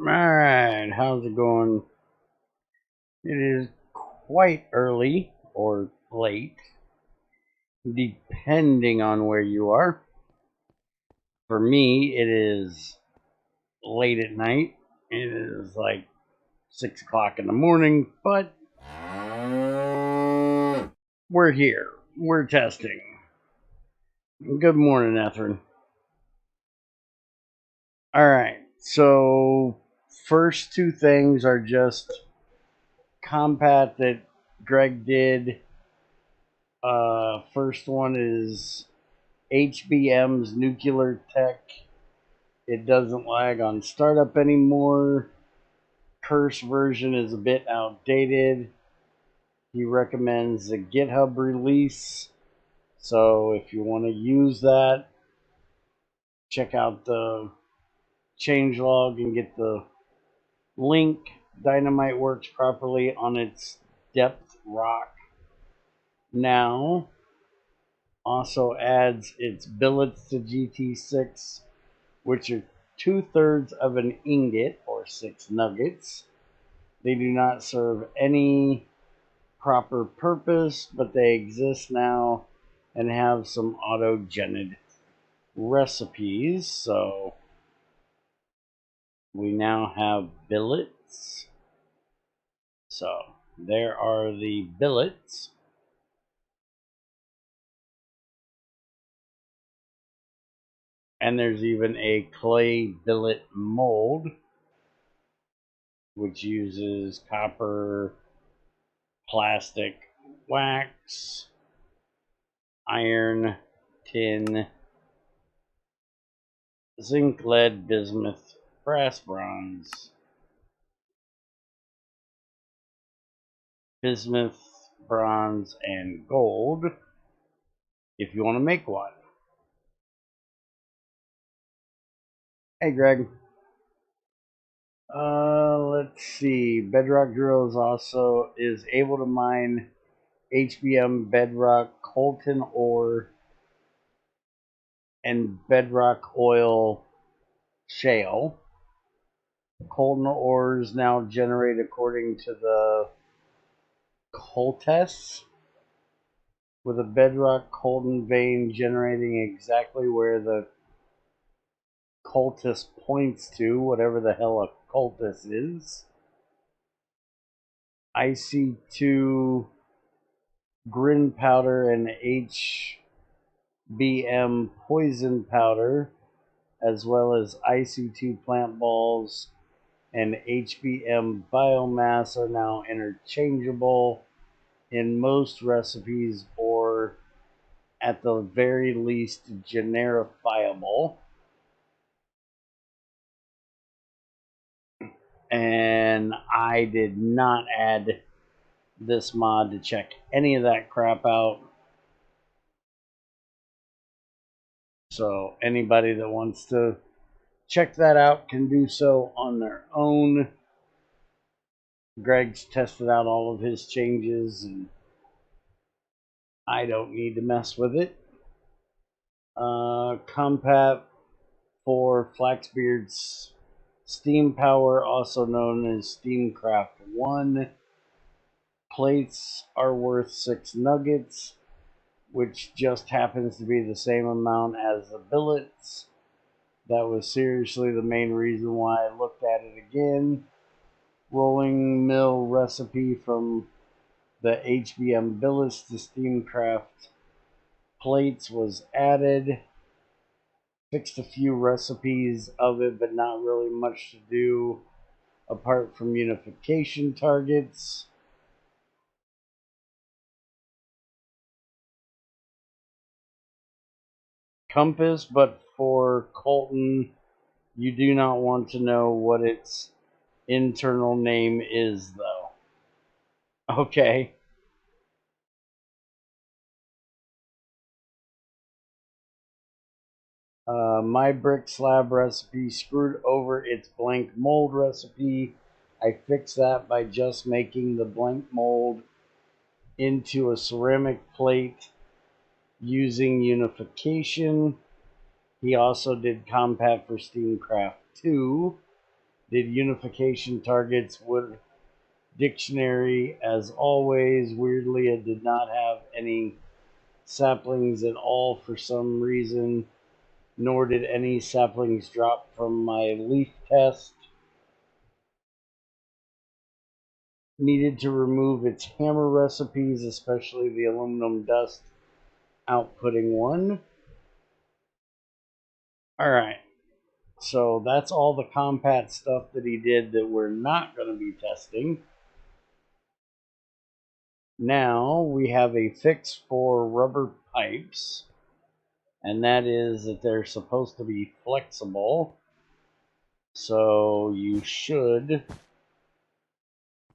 Alright, how's it going? It is quite early or late, depending on where you are. For me, it is late at night. It is like 6 o'clock in the morning, but we're here. We're testing. Good morning, Etherin. Alright, so first two things are just compat that Greg did. First one is HBM's nuclear tech. It doesn't lag on startup anymore. Curse version is a bit outdated. He recommends a GitHub release. So if you want to use that, check out the changelog and get the link. Dynamite works properly on its depth rock now. Also adds its billets to GT6, which are 2/3 of an ingot or 6 nuggets. They do not serve any proper purpose, but they exist now and have some auto-generated recipes. So we now have billets. So there are the billets. And there's even a clay billet mold, which uses copper, plastic, wax, iron, tin, zinc, lead, bismuth, brass, bronze, bismuth, bronze, and gold if you want to make one. Hey, Greg. Let's see. Bedrock Drills also is able to mine HBM bedrock, coltan ore, and bedrock oil shale. Coltan ores now generate according to the Coltess, with a bedrock coltan vein generating exactly where the Coltess points to, whatever the hell a Coltess is. IC2 Grin powder and HBM poison powder, as well as IC2 plant balls and HBM biomass, are now interchangeable in most recipes, or at the very least generifiable. And I did not add this mod to check any of that crap out. So anybody that wants to check that out can do so on their own. Greg's tested out all of his changes, and I don't need to mess with it. Compat for Flaxbeard's Steam Power, also known as Steamcraft 1. Plates are worth 6 nuggets, which just happens to be the same amount as the billets. That was seriously the main reason why I looked at it again. Rolling mill recipe from the HBM billets to Steamcraft plates was added. Fixed a few recipes of it, but not really much to do apart from unification targets. Compass, but for coltan, you do not want to know what its internal name is, though. Okay. My brick slab recipe screwed over its blank mold recipe. I fixed that by just making the blank mold into a ceramic plate using unification. He also did compat for Steamcraft 2, Did unification targets wood dictionary as always. Weirdly, it did not have any saplings at all for some reason, nor did any saplings drop from my leaf test. Needed to remove its hammer recipes, especially the aluminum dust outputting one. Alright, so that's all the compat stuff that he did that we're not going to be testing. Now we have a fix for rubber pipes, and that is that they're supposed to be flexible. So you should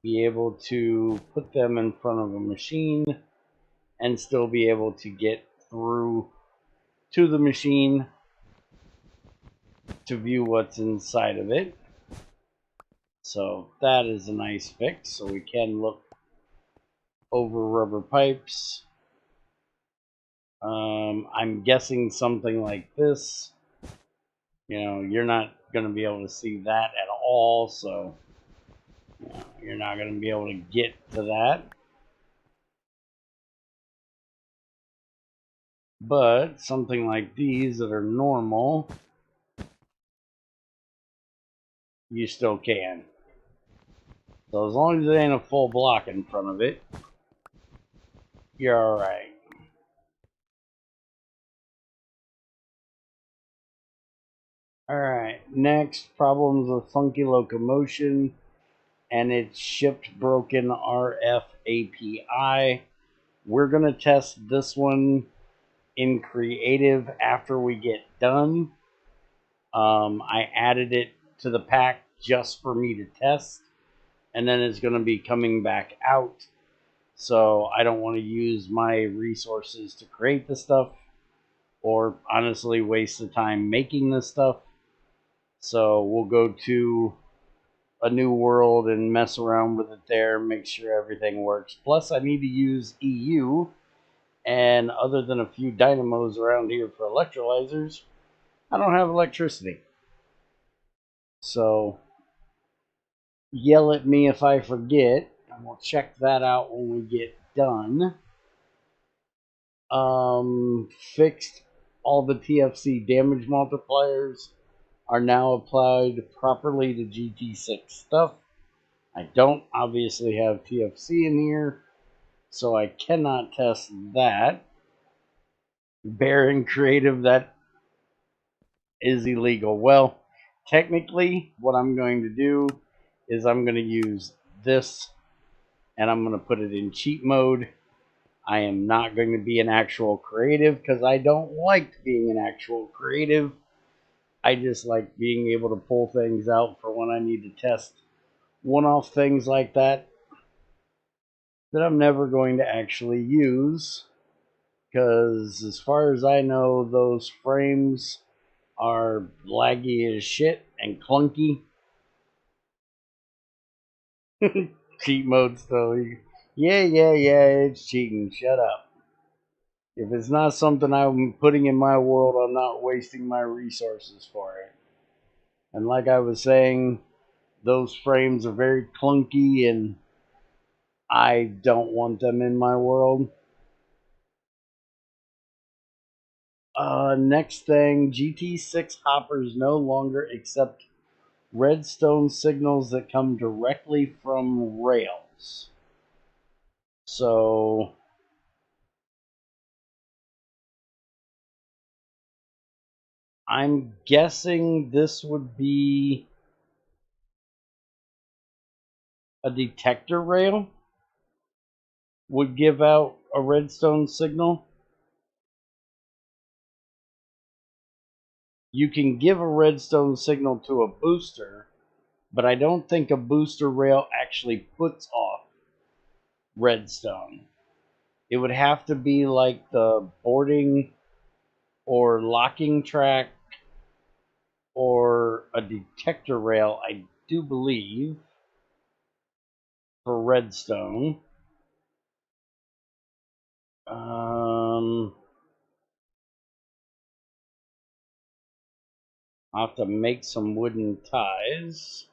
be able to put them in front of a machine and still be able to get through to the machine to view what's inside of it. So that is a nice fix. So we can look over rubber pipes. I'm guessing something like this. You know, you're not going to be able to see that at all, so you know, you're not going to be able to get to that. But something like these that are normal, you still can. So as long as it ain't a full block in front of it, you're alright. Alright, next, problems with funky locomotion and its shipped broken RF API. We're going to test this one in creative after we get done. I added it to the pack just for me to test, and then it's going to be coming back out. So I don't want to use my resources to create the stuff or honestly waste the time making this stuff. So we'll go to a new world and mess around with it there, make sure everything works. Plus, I need to use EU, and other than a few dynamos around here for electrolyzers, I don't have electricity. So yell at me if I forget, and we'll check that out when we get done. Fixed all the TFC damage multipliers are now applied properly to GT6 stuff. I don't obviously have TFC in here, so I cannot test that. Bearing creative, that is illegal. Well, technically, what I'm going to do is I'm going to use this, and I'm going to put it in cheat mode. I am not going to be an actual creative because I don't like being an actual creative. I just like being able to pull things out for when I need to test one-off things like that I'm never going to actually use, because as far as I know, those frames are laggy as shit and clunky. Cheat mode still. Yeah, it's cheating. Shut up. If it's not something I'm putting in my world, I'm not wasting my resources for it. And like I was saying, those frames are very clunky and I don't want them in my world. Next thing, GT6 hoppers no longer accept redstone signals that come directly from rails. So I'm guessing this would be a detector rail would give out a redstone signal. You can give a redstone signal to a booster, but I don't think a booster rail actually puts off redstone. It would have to be like the boarding or locking track or a detector rail, I do believe, for redstone. I'll have to make some wooden ties.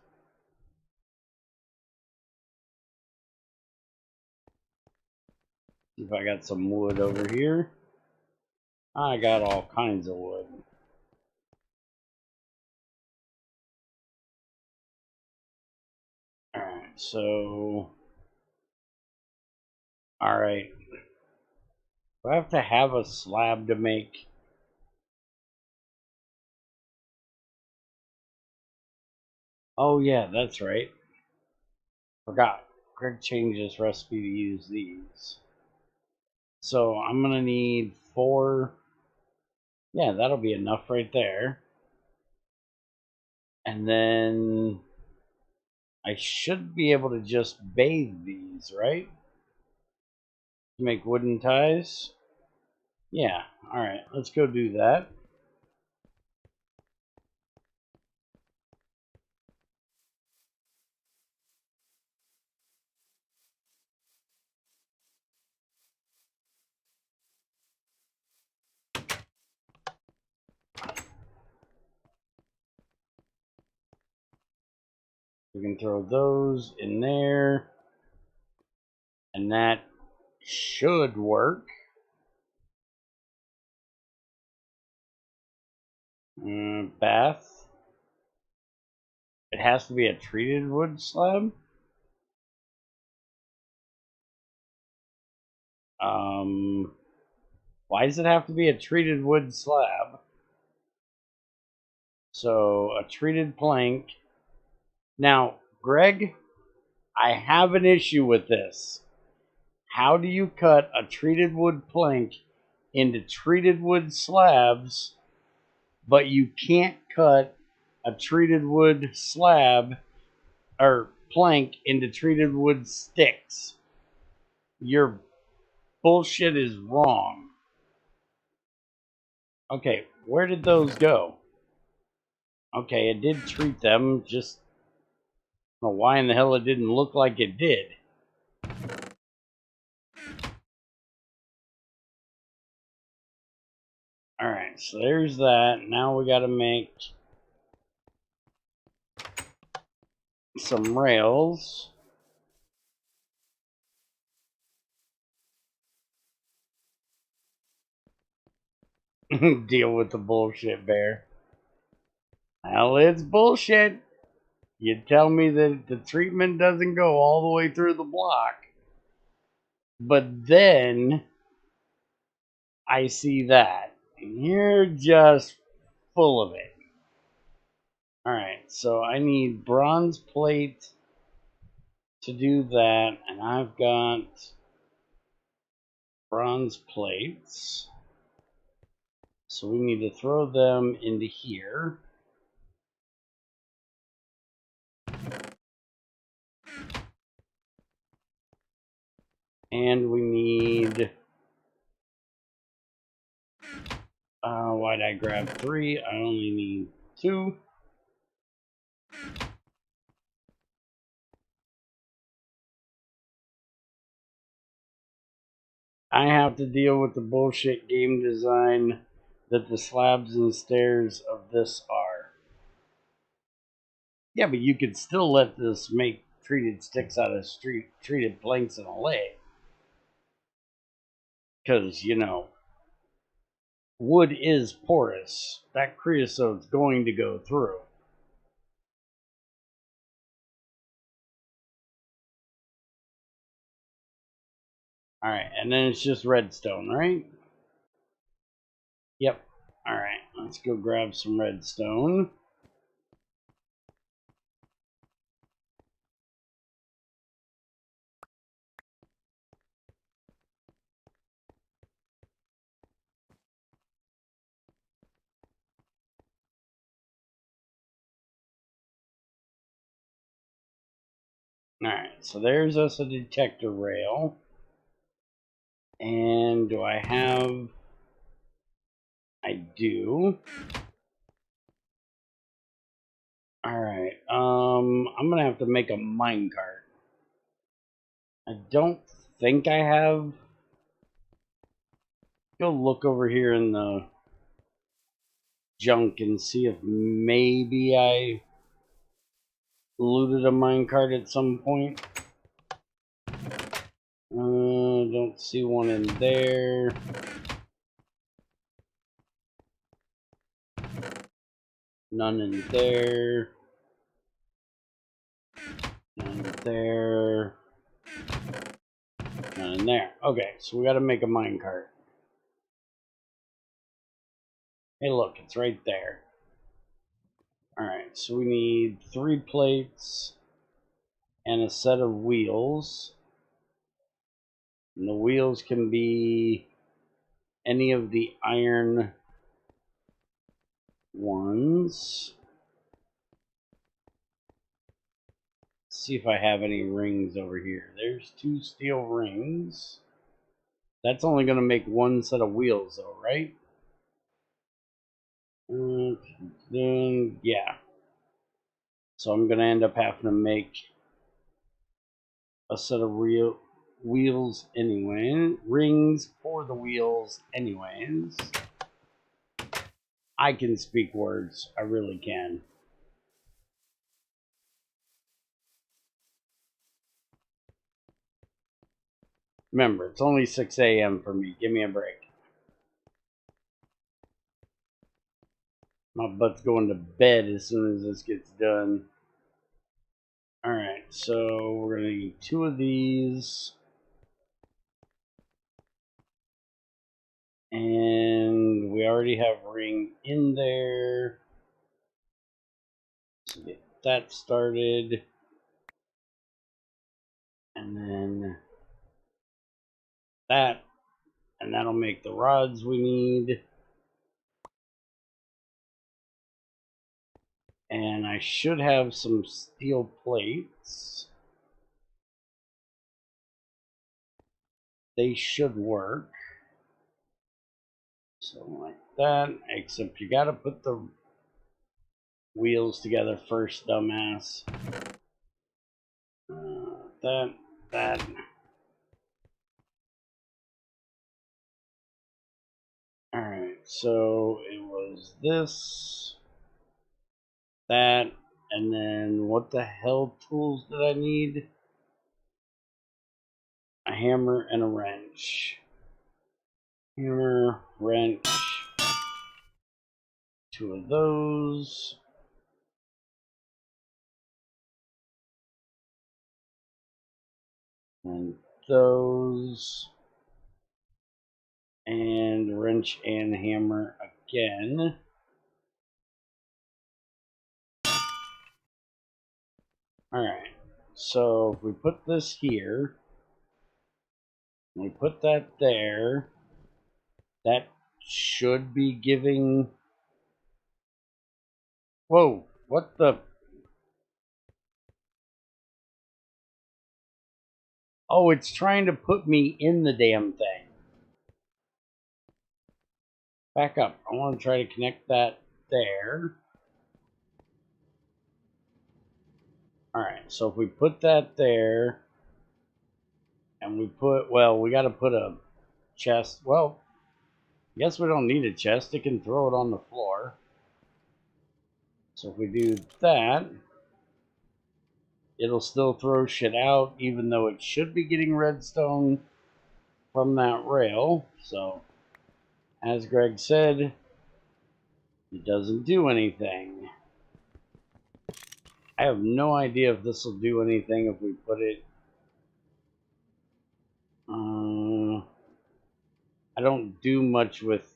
See if I got some wood over here. I got all kinds of wood. Alright, so... Alright. Do I have to have a slab to make? Oh yeah, that's right. Forgot. Greg changed his recipe to use these. So I'm gonna need 4. Yeah, that'll be enough right there. And then I should be able to just bathe these, right? Make wooden ties. Yeah, alright, let's go do that. We can throw those in there. And that should work. Bath. It has to be a treated wood slab. Why does it have to be a treated wood slab? So, a treated plank. Now, Greg, I have an issue with this. How do you cut a treated wood plank into treated wood slabs, but you can't cut a treated wood slab or plank into treated wood sticks? Your bullshit is wrong. Okay, where did those go? Okay, it did treat them, just I don't know why in the hell it didn't look like it did. Alright, so there's that. Now we gotta make some rails. Deal with the bullshit, bear. Well, it's bullshit. You tell me that the treatment doesn't go all the way through the block, but then I see that. And you're just full of it. Alright, so I need bronze plate to do that, and I've got bronze plates. So we need to throw them into here. And we need... why'd I grab 3? I only need 2. I have to deal with the bullshit game design that the slabs and stairs of this are. Yeah, but you could still let this make treated sticks out of treated planks and a leg. Because, you know, wood is porous. That creosote's going to go through. Alright, and then it's just redstone, right? Yep. Alright, let's go grab some redstone. Alright, so there's us a detector rail. And do I have... I do. Alright, I'm gonna have to make a minecart. I don't think I have... Go look over here in the junk and see if maybe I looted a minecart at some point. Don't don't see one in there. None in there. None there. None in there. Okay, so we gotta make a minecart. Hey look, it's right there. Alright, so we need 3 plates and a set of wheels. And the wheels can be any of the iron ones. Let's see if I have any rings over here. There's 2 steel rings. That's only going to make 1 set of wheels though, right? Then, yeah. So I'm going to end up having to make a set of wheels anyway. Rings for the wheels anyways. I can speak words. I really can. Remember, it's only 6 a.m. for me. Give me a break. My butt's going to bed as soon as this gets done. Alright, so we're going to need 2 of these. And we already have ring in there. So get that started. And then that. And that'll make the rods we need. And I should have some steel plates. They should work. So like that, except you gotta put the wheels together first, dumbass. That. Alright, so it was this, that, and then what the hell tools did I need? A hammer and a wrench. Hammer, wrench, 2 of those. And those. And wrench and hammer again. Alright, so if we put this here, we put that there, that should be giving... Whoa, what the... Oh, it's trying to put me in the damn thing. Back up. I want to try to connect that there. Alright, so if we put that there, and we put, well, we got to put a chest. Well, I guess we don't need a chest. It can throw it on the floor. So if we do that, it'll still throw shit out, even though it should be getting redstone from that rail. So, as Greg said, it doesn't do anything. I have no idea if this will do anything if we put it... I don't do much with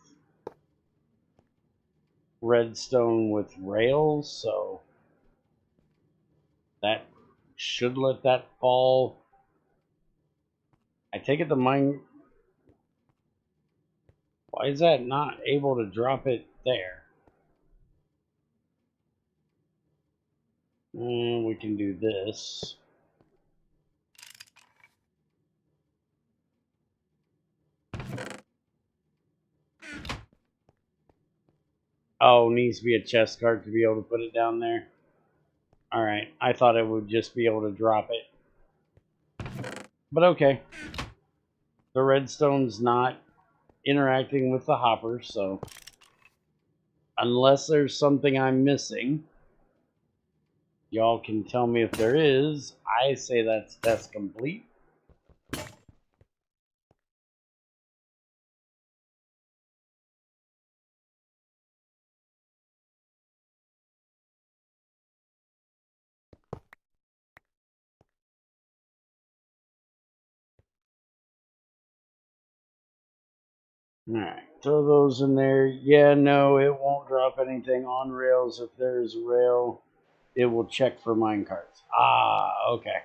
redstone with rails, so that should let that fall. I take it the mine... Why is that not able to drop it there? We can do this. Oh, needs to be a chest card to be able to put it down there. Alright, I thought it would just be able to drop it. But okay. The redstone's not interacting with the hopper, so... Unless there's something I'm missing, y'all can tell me if there is. I say that's test complete. Alright, throw those in there. Yeah, no, it won't drop anything on rails. If there's a rail, it will check for minecarts. Ah, okay.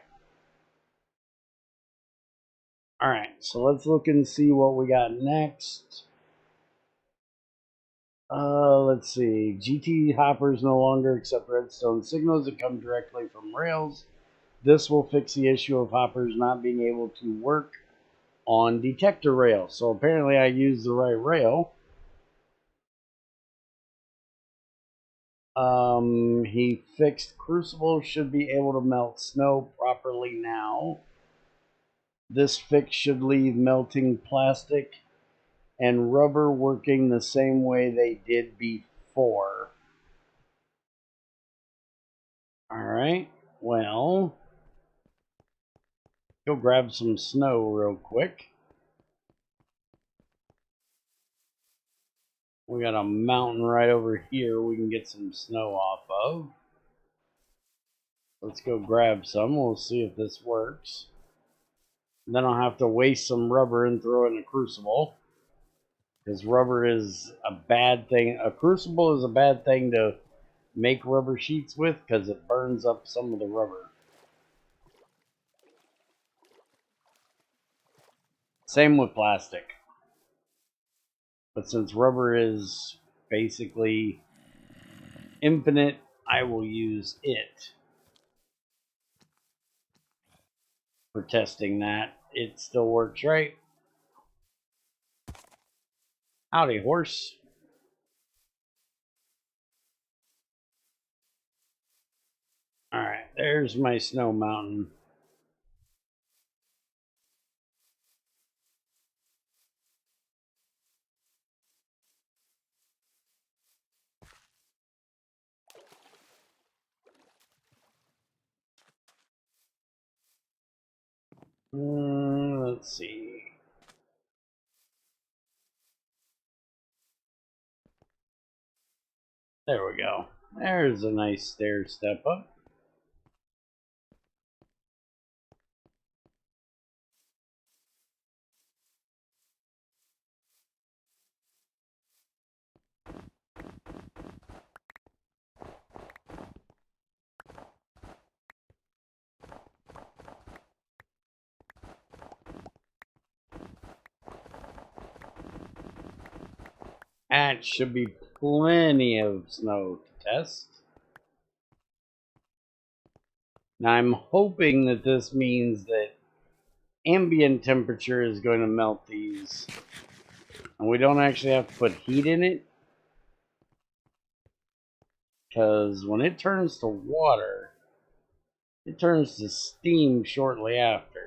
Alright, so let's look and see what we got next. Let's see. GT hoppers no longer accept redstone signals that come directly from rails. This will fix the issue of hoppers not being able to work on detector rails. So apparently I used the right rail. He fixed Crucible should be able to melt snow properly now. This fix should leave melting plastic and rubber working the same way they did before. Alright, well, go grab some snow real quick. We got a mountain right over here we can get some snow off of. Let's go grab some. We'll see if this works. Then I'll have to waste some rubber and throw it in a crucible. Because rubber is a bad thing. A crucible is a bad thing to make rubber sheets with because it burns up some of the rubber. Same with plastic. But since rubber is basically infinite, I will use it for testing that. It still works, right? Howdy, horse. Alright, there's my snow mountain. Let's see. There we go. There's a nice stair step up. That should be plenty of snow to test. Now I'm hoping that this means that ambient temperature is going to melt these. And we don't actually have to put heat in it. Because when it turns to water, it turns to steam shortly after.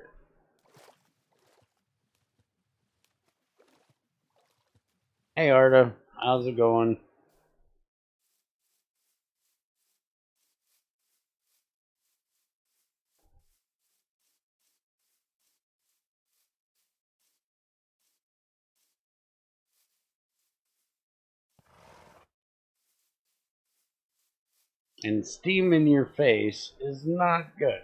Hey Arda, how's it going? And steam in your face is not good.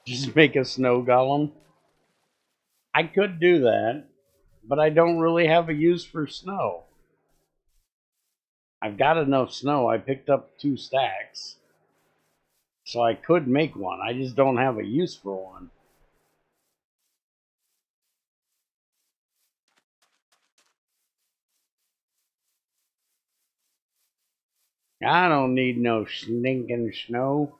Just make a snow golem. I could do that, but I don't really have a use for snow. I've got enough snow. I picked up 2 stacks. So I could make one. I just don't have a use for one. I don't need no stinking snow.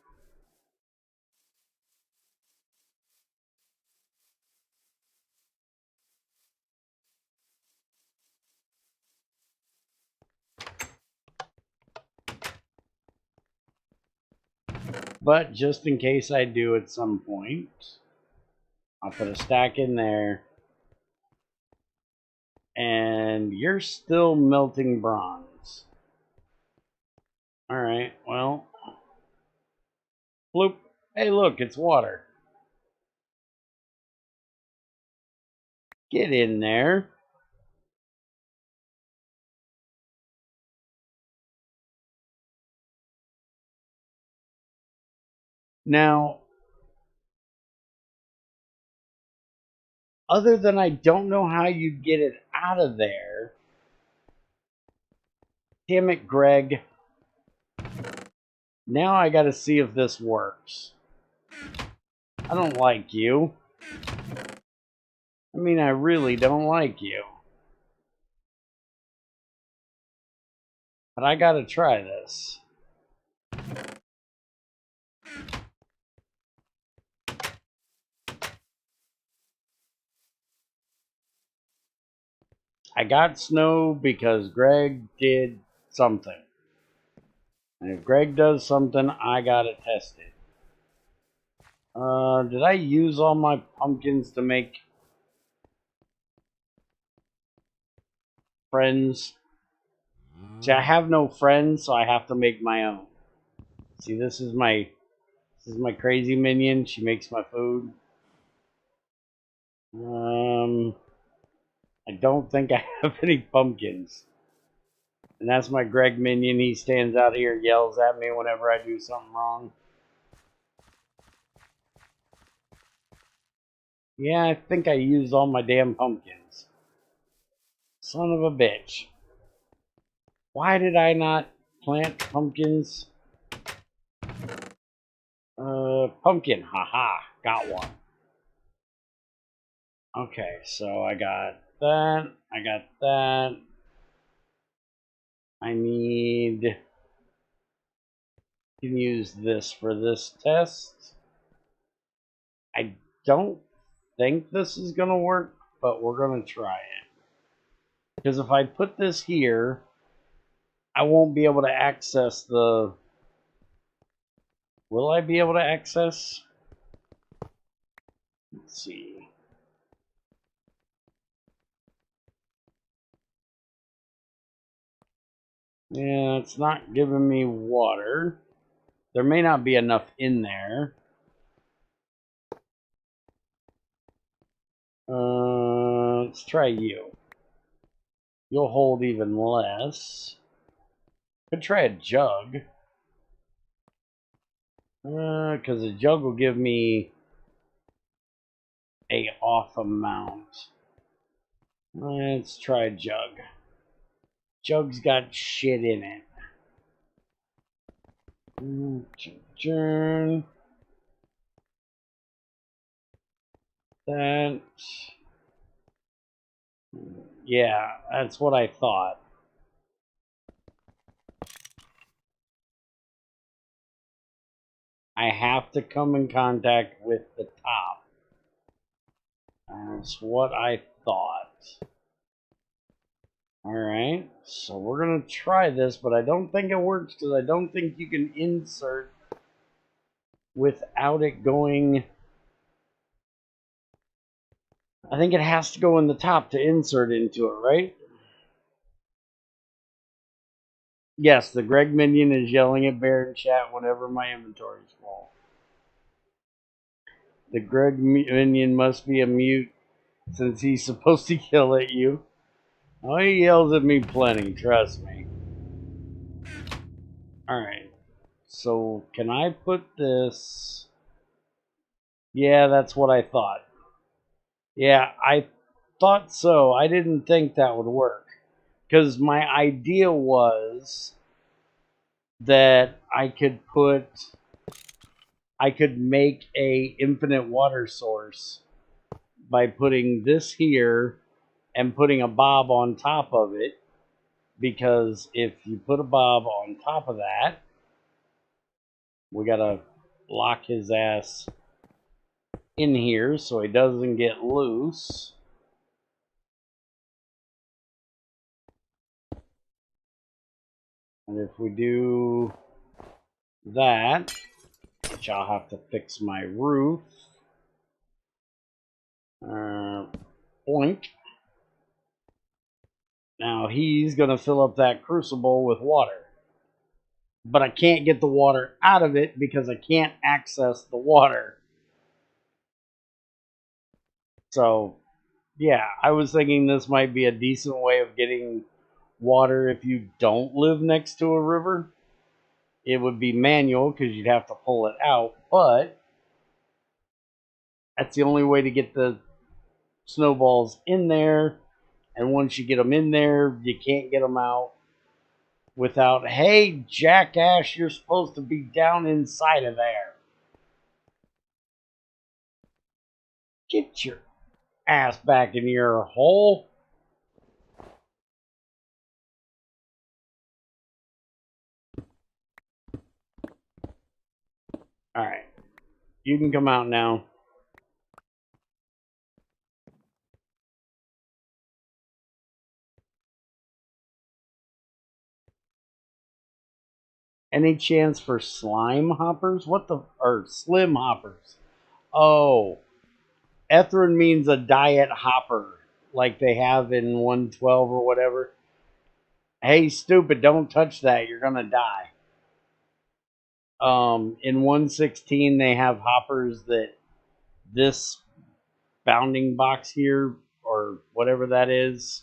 But just in case I do at some point, I'll put a stack in there. And you're still melting bronze. Alright, well. Bloop. Hey, look, it's water. Get in there. Now, other than I don't know how you get it out of there. Damn it, Greg. Now I gotta see if this works. I don't like you. I mean, I really don't like you. But I gotta try this. I got snow because Greg did something. And if Greg does something, I gotta test it. Did I use all my pumpkins to make friends? See, I have no friends, so I have to make my own. See, this is my crazy minion. She makes my food. I don't think I have any pumpkins. And that's my Greg minion. He stands out here, yells at me whenever I do something wrong. Yeah, I think I used all my damn pumpkins. Son of a bitch. Why did I not plant pumpkins? Pumpkin. Haha. Got one. Okay, so I got that. I got that. I need... can use this for this test. I don't think this is going to work, but we're going to try it. Because if I put this here, I won't be able to access the... will I be able to access? Let's see. Yeah, it's not giving me water. There may not be enough in there. Let's try you. You'll hold even less. Could try a jug. Because a jug will give me a off amount. Let's try a jug. Jug's got shit in it. That. Yeah, that's what I thought. I have to come in contact with the top. That's what I thought. Alright, so we're going to try this, but I don't think it works because I don't think you can insert without it going... I think it has to go in the top to insert into it, right? Yes, the Greg minion is yelling at Bear in chat whenever my inventory is full. The Greg minion must be a mute since he's supposed to yell at you. Oh, he yells at me plenty, trust me. Alright, so can I put this... yeah, that's what I thought. Yeah, I thought so. I didn't think that would work. Because my idea was that I could make a infinite water source by putting this here and putting a bob on top of it. Because if you put a bob on top of that, we gotta lock his ass in here so he doesn't get loose. And if we do that, which I'll have to fix my roof, boink. Now he's going to fill up that crucible with water. But I can't get the water out of it because I can't access the water. So, yeah, I was thinking this might be a decent way of getting water if you don't live next to a river. it would be manual because you'd have to pull it out, but that's the only way to get the snowballs in there. And once you get them in there, you can't get them out without, hey, jackass, you're supposed to be down inside of there. Get your ass back in your hole. Alright, you can come out now. Any chance for slime hoppers? Or slim hoppers? Oh, Ethrin means a diet hopper, like they have in 112 or whatever. Hey, stupid, don't touch that. You're gonna die. In 116, they have hoppers that this bounding box here, or whatever that is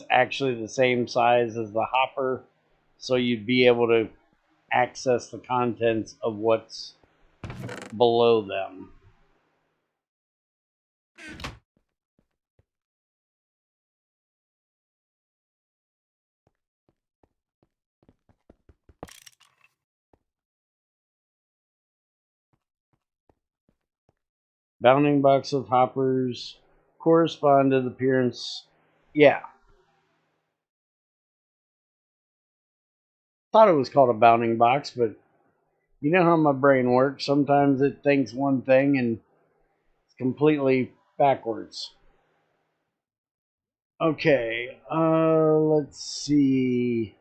actually the same size as the hopper, so you'd be able to access the contents of what's below them. Bounding box of hoppers correspond to the appearance. Yeah. Thought it was called a bounding box, but you know how my brain works. Sometimes it thinks one thing and it's completely backwards. Okay, let's see.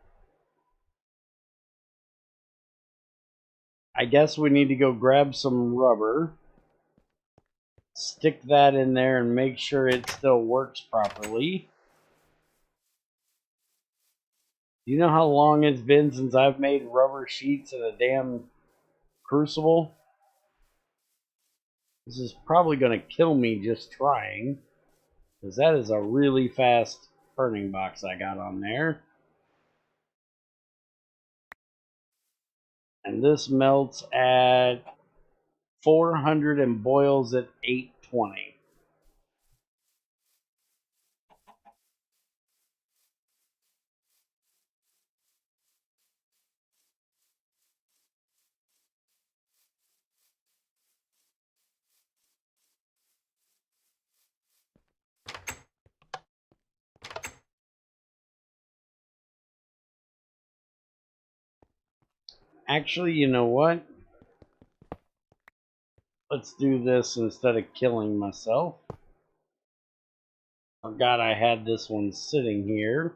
I guess we need to go grab some rubber, stick that in there, and make sure it still works properly. Do you know how long it's been since I've made rubber sheets in a damn crucible? This is probably going to kill me just trying, because that is a really fast burning box I got on there. And this melts at 400 and boils at 820. Actually, you know what? Let's do this instead of killing myself. Forgot I had this one sitting here.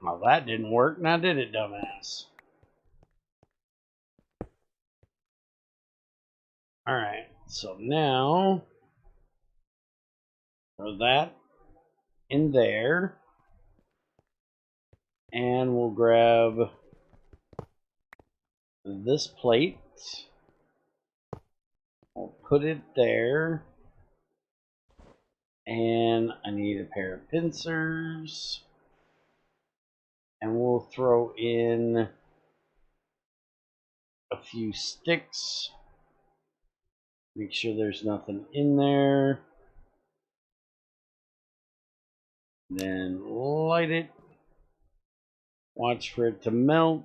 Well, that didn't work, now did it, dumbass? Alright, so now throw that in there. And we'll grab this plate. We'll put it there. And I need a pair of pincers. And we'll throw in a few sticks. Make sure there's nothing in there. Then light it. Watch for it to melt.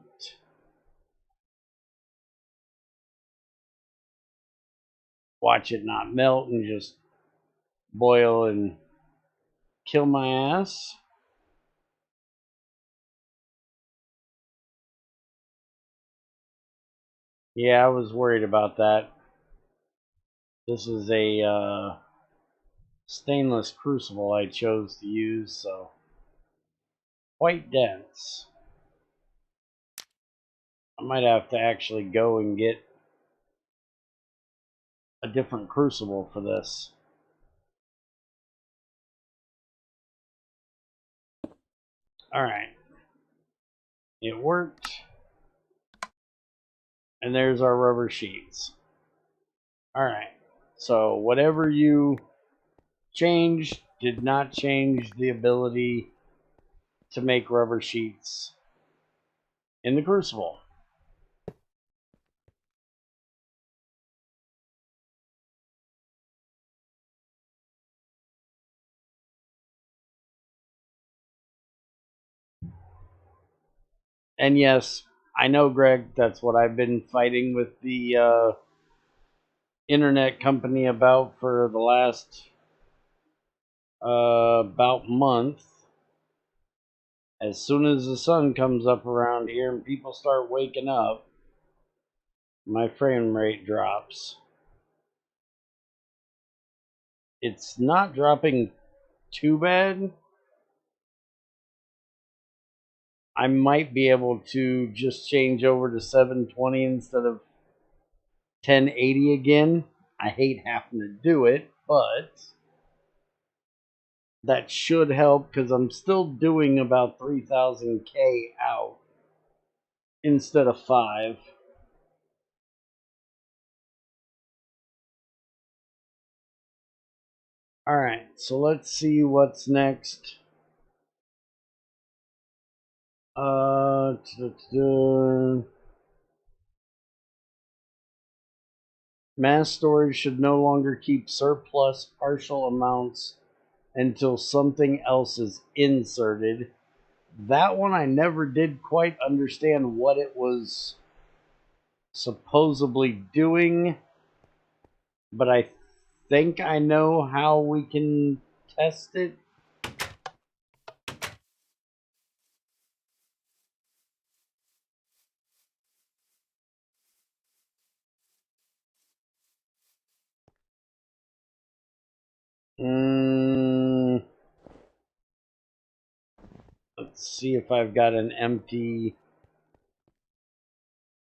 Watch it not melt and just boil and kill my ass. Yeah, I was worried about that. This is a stainless crucible I chose to use, so quite dense. I might have to actually go and get a different crucible for this. Alright. It worked. And there's our rubber sheets. Alright. So whatever you changed did not change the ability to make rubber sheets in the Crucible. And yes, I know, Greg, that's what I've been fighting with the internet company about for the last about month. As soon as the sun comes up around here and people start waking up, my frame rate drops. It's not dropping too bad. I might be able to just change over to 720 instead of 1080 again. I hate having to do it, but that should help because I'm still doing about 3000K out instead of 5. Alright, so let's see what's next. Mass storage should no longer keep surplus partial amounts until something else is inserted. That one I never did quite understand what it was supposedly doing, but I think I know how we can test it. Let's see if I've got an empty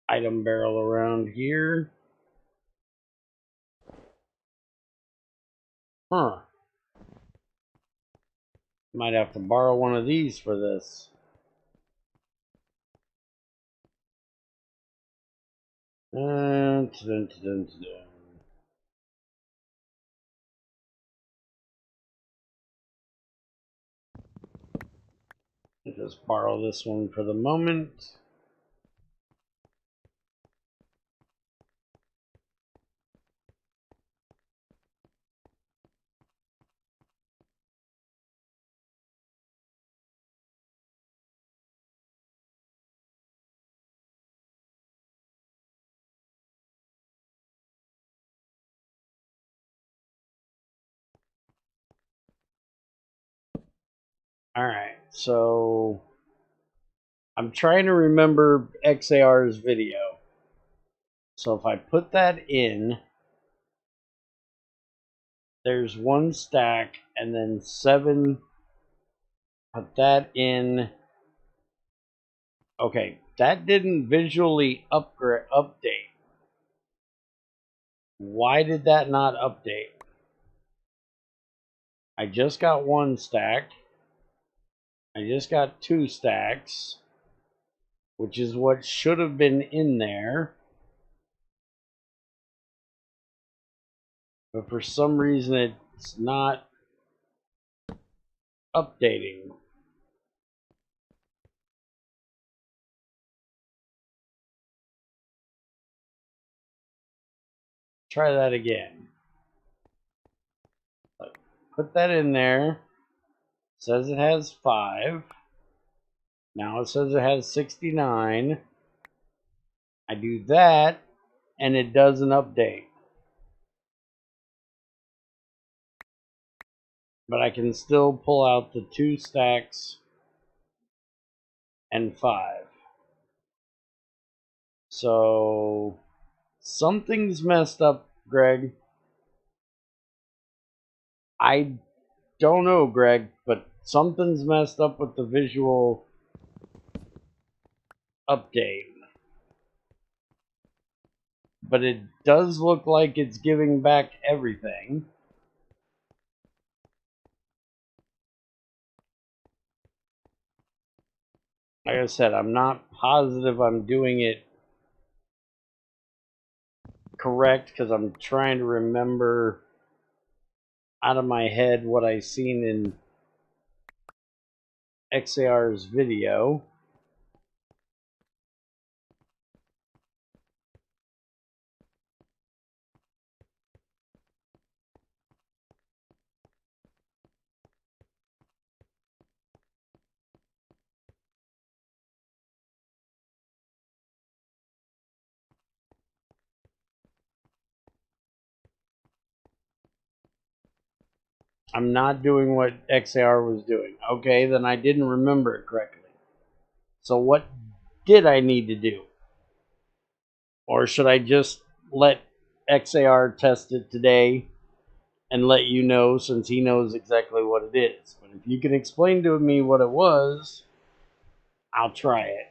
item barrel around here. Huh. Might have to borrow one of these for this. Just borrow this one for the moment. Alright, so I'm trying to remember XAR's video. So if I put that in, there's one stack, and then 7, put that in. Okay, that didn't visually update. Why did that not update? I just got 1 stack. I just got 2 stacks, which is what should have been in there. But for some reason it's not updating. Try that again. Put that in there. It says it has 5. Now it says it has 69. I do that, and it doesn't update. But I can still pull out the 2 stacks and 5. So something's messed up, Greg. I don't know, Greg, but something's messed up with the visual update. But it does look like it's giving back everything. Like I said, I'm not positive I'm doing it correct because I'm trying to remember out of my head what I seen in XAR's video. I'm not doing what XAR was doing. Okay, then I didn't remember it correctly. So what did I need to do? Or should I just let XAR test it today and let you know, since he knows exactly what it is? But if you can explain to me what it was, I'll try it.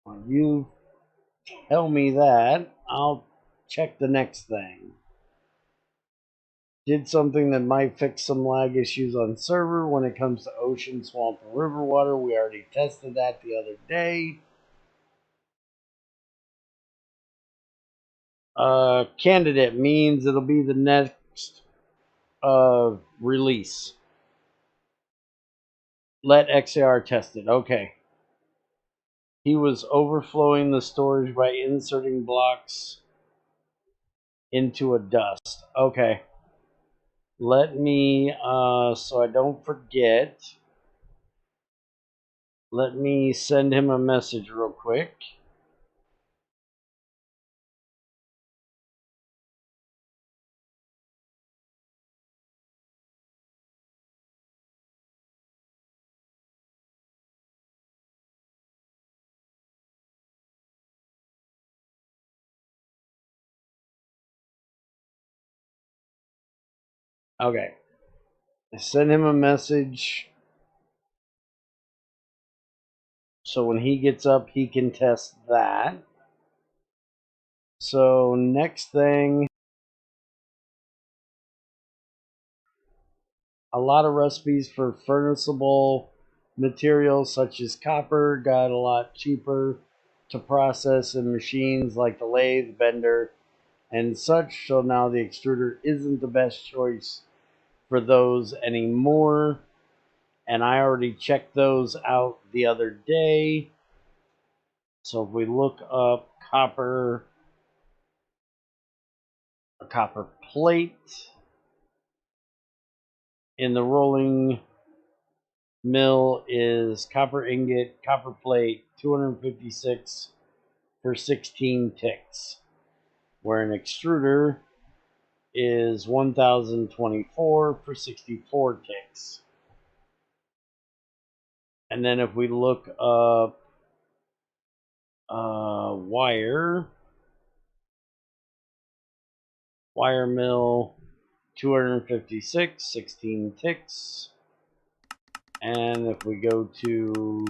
When you tell me that, I'll check the next thing. Did something that might fix some lag issues on server when it comes to ocean, swamp, and river water. We already tested that the other day. Candidate means it'll be the next release. Let XAR test it. Okay. He was overflowing the storage by inserting blocks into a dust. Okay. Let me, so I don't forget, let me send him a message real quick. Okay. I send him a message so when he gets up, he can test that. So next thing, a lot of recipes for furnaceable materials such as copper got a lot cheaper to process in machines like the lathe, bender, and such. So now the extruder isn't the best choice for those anymore. And I already checked those out the other day. So if we look up copper, a copper plate in the rolling mill is copper ingot, copper plate, 256 for 16 ticks, where an extruder is 1024 for 64 ticks. And then if we look up wire mill, 256, 16 ticks. And if we go to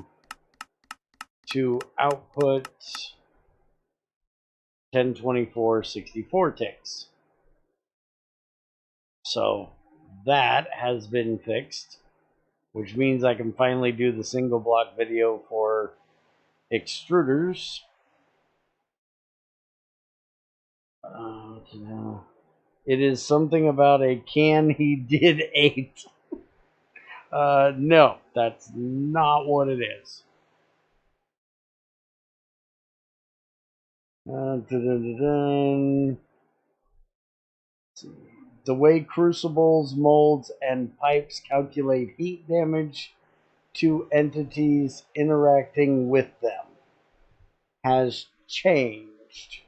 output, 1024, 64 ticks. So that has been fixed, which means I can finally do the single block video for extruders. It is something about a can he did 8. No, that's not what it is. The way crucibles, molds, and pipes calculate heat damage to entities interacting with them has changed.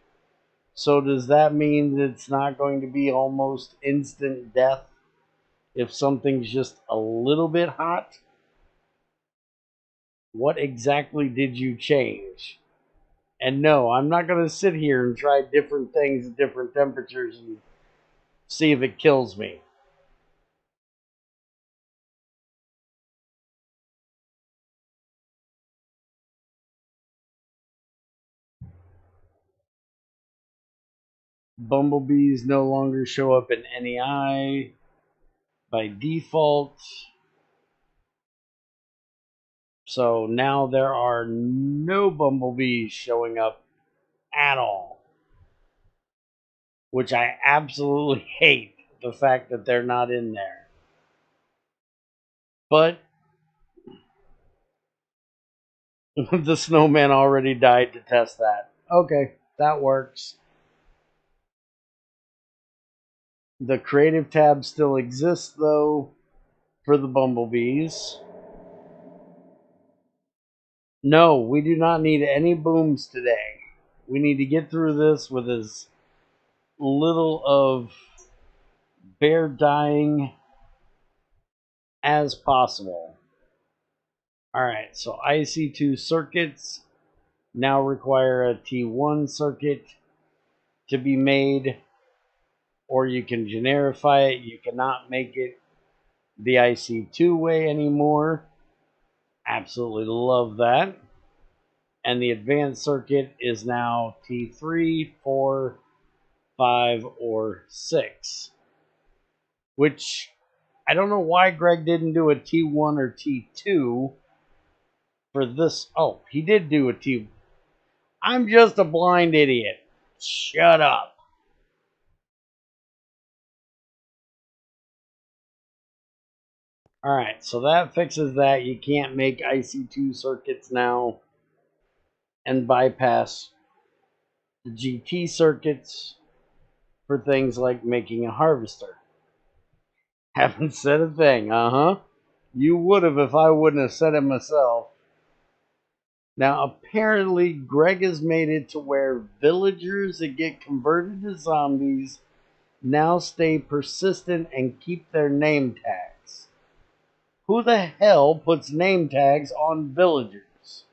So does that mean that it's not going to be almost instant death if something's just a little bit hot? What exactly did you change? And no, I'm not going to sit here and try different things at different temperatures and see if it kills me. Bumblebees no longer show up in NEI by default. So now there are no bumblebees showing up at all. which I absolutely hate the fact that they're not in there. But the snowman already died to test that. Okay, that works. The creative tab still exists, though, for the bumblebees. No, we do not need any booms today. We need to get through this with as little of bear dying as possible. Alright, so IC2 circuits now require a T1 circuit to be made, or you can generify it. You cannot make it the IC2 way anymore. Absolutely love that. And the advanced circuit is now T3, 4, 5, or 6. Which, I don't know why Greg didn't do a T1 or T2 for this. Oh, he did do a T. I'm just a blind idiot. Shut up. Alright, so that fixes that. You can't make IC2 circuits now and bypass the GT circuits for things like making a harvester. Haven't said a thing, You would have if I wouldn't have said it myself. Now, apparently, Greg has made it to where villagers that get converted to zombies now stay persistent and keep their name tags. Who the hell puts name tags on villagers?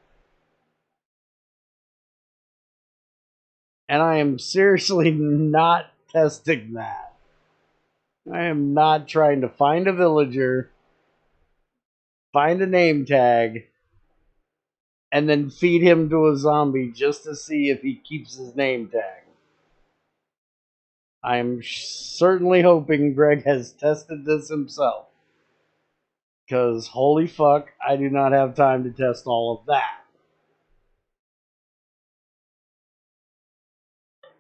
And I am seriously not testing that. I am not trying to find a villager, find a name tag, and then feed him to a zombie just to see if he keeps his name tag. I'm certainly hoping Greg has tested this himself. Because holy fuck, I do not have time to test all of that.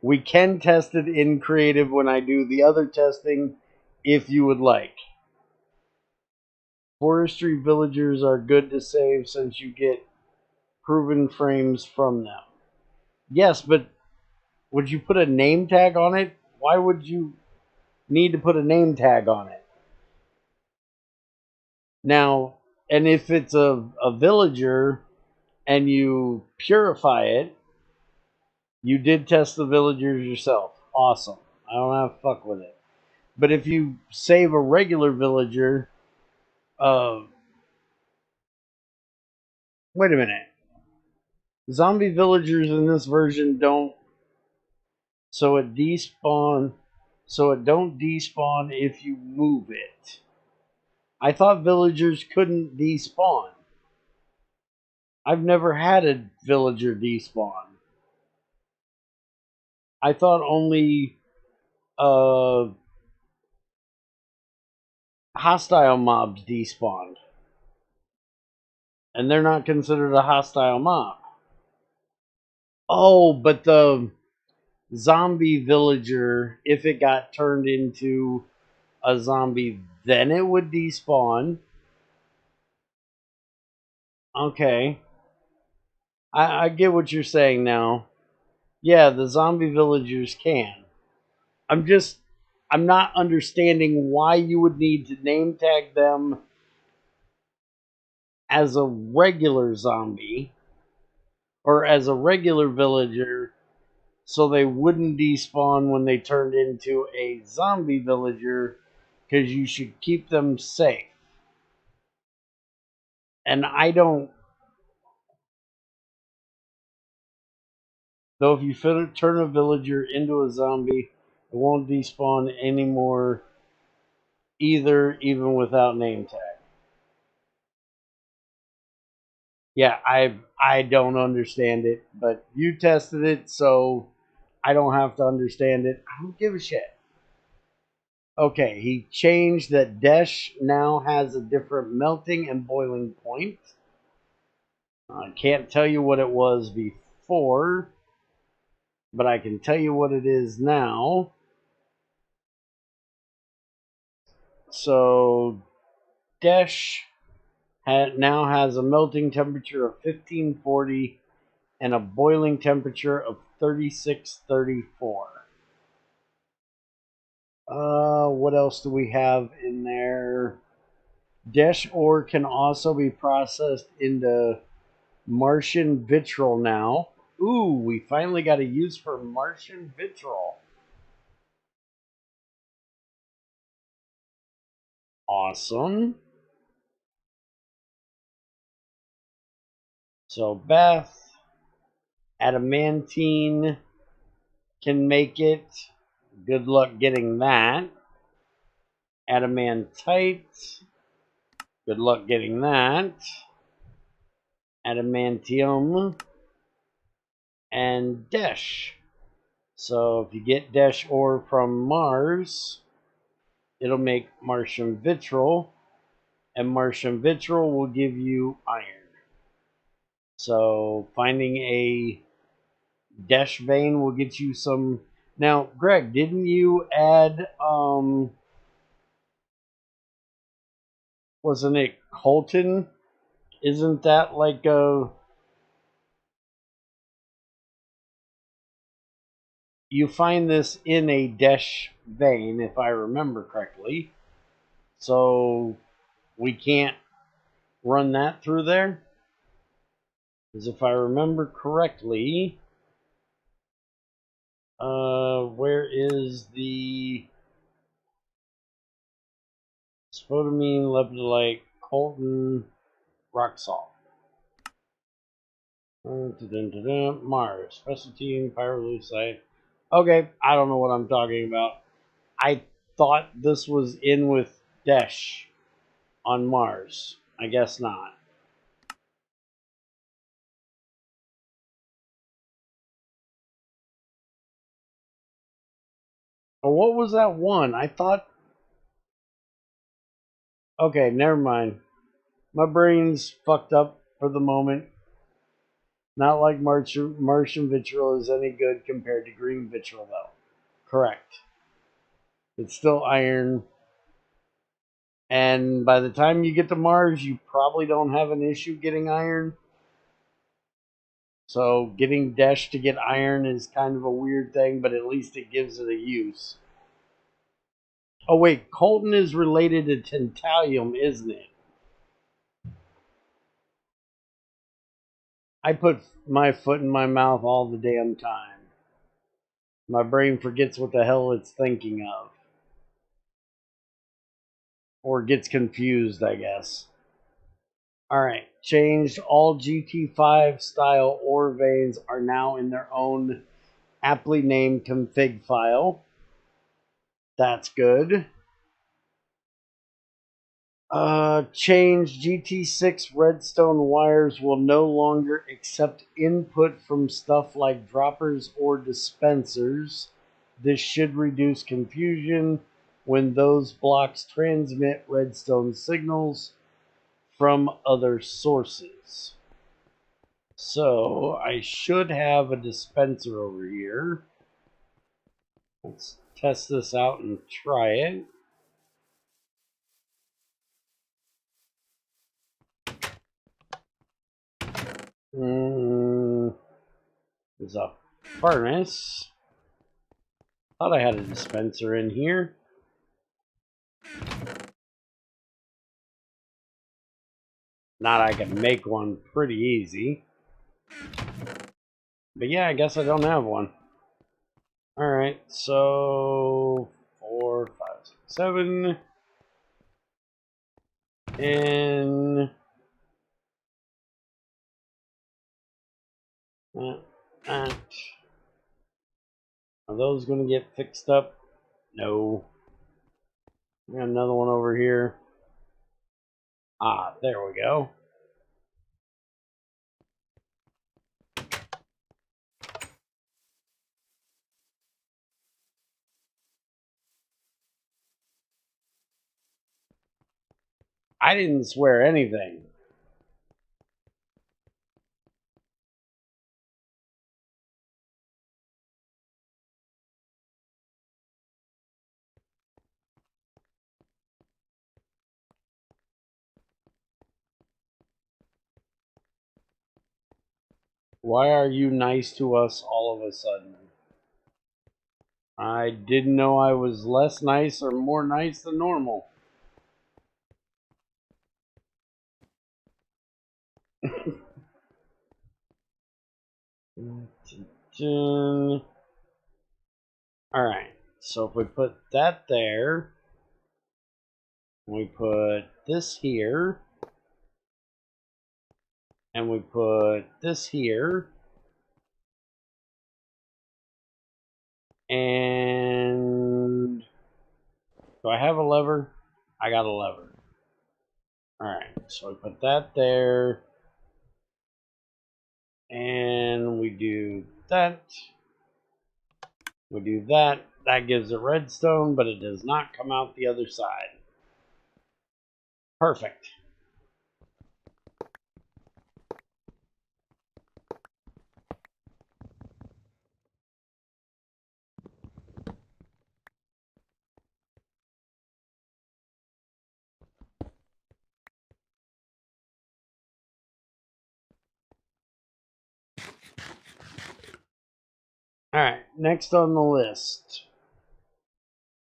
We can test it in creative when I do the other testing, if you would like. Forestry villagers are good to save since you get proven frames from them. Yes, but would you put a name tag on it? Why would you need to put a name tag on it? Now, and if it's a villager and you purify it, you did test the villagers yourself. Awesome. I don't have to fuck with it. But if you save a regular villager, wait a minute. Zombie villagers in this version don't, so it despawn, so it don't despawn if you move it. I thought villagers couldn't despawn. I've never had a villager despawn. I thought only hostile mobs despawned. And they're not considered a hostile mob. Oh, but the zombie villager, if it got turned into a zombie, then it would despawn. Okay. I get what you're saying now. Yeah, the zombie villagers can. I'm not understanding why you would need to name tag them as a regular zombie or as a regular villager so they wouldn't despawn when they turned into a zombie villager, because you should keep them safe. And I don't. Though if you turn a villager into a zombie, it won't despawn anymore either, even without name tag. Yeah, I don't understand it, but you tested it, so I don't have to understand it. I don't give a shit. Okay, he changed that Desh now has a different melting and boiling point. I can't tell you what it was before, but I can tell you what it is now. So Desh now has a melting temperature of 1540 and a boiling temperature of 3634. What else do we have in there? Desh ore can also be processed into Martian vitriol now. Ooh, we finally got a use for Martian vitriol. Awesome. So Beth, adamantine can make it. Good luck getting that. Adamantite. Good luck getting that. Adamantium. And Desh. So if you get Desh ore from Mars, it'll make Martian vitriol. And Martian vitriol will give you iron. So finding a Desh vein will get you some. Now, Greg, didn't you add wasn't it coltan? Isn't that like a you find this in a Desh vein, if I remember correctly. So we can't run that through there? Because if I remember correctly, where is the spodumene, lepidolite, coltan, rock salt? Mars, spessartine, pyrolusite. Okay, I don't know what I'm talking about. I thought this was in with Desh on Mars. I guess not. Oh, what was that one? I thought. Okay, never mind. My brain's fucked up for the moment. Not like Martian vitriol is any good compared to green vitriol, though. Correct. It's still iron. And by the time you get to Mars, you probably don't have an issue getting iron. So getting Desh to get iron is kind of a weird thing, but at least it gives it a use. Oh wait, coltan is related to tantalum, isn't it? I put my foot in my mouth all the damn time. My brain forgets what the hell it's thinking of. Or gets confused, I guess. Alright, changed. All GT5 style ore veins are now in their own aptly named config file. That's good. Change GT6 redstone wires will no longer accept input from stuff like droppers or dispensers. This should reduce confusion when those blocks transmit redstone signals from other sources. So I should have a dispenser over here. Let's test this out and try it. There's a furnace. Thought I had a dispenser in here. Not I can make one pretty easy. But yeah, I guess I don't have one. Alright, so 4, 5, 6, 7. And are those going to get fixed up? No. We got another one over here. Ah, there we go. I didn't swear anything. Why are you nice to us all of a sudden? I didn't know I was less nice or more nice than normal. Alright, so if we put that there, we put this here, and we put this here, and do I have a lever? I got a lever. Alright, so we put that there, and we do that. We do that. That gives it redstone, but it does not come out the other side. Perfect. Alright, next on the list.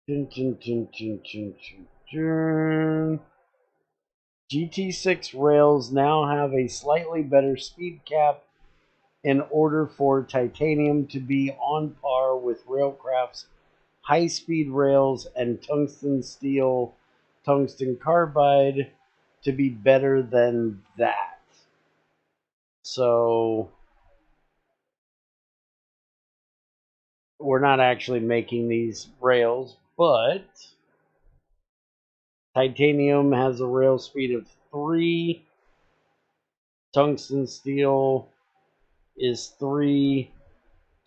GT6 rails now have a slightly better speed cap in order for titanium to be on par with Railcraft's high-speed rails and tungsten steel, tungsten carbide to be better than that. So we're not actually making these rails, but titanium has a rail speed of 3, tungsten steel is 3,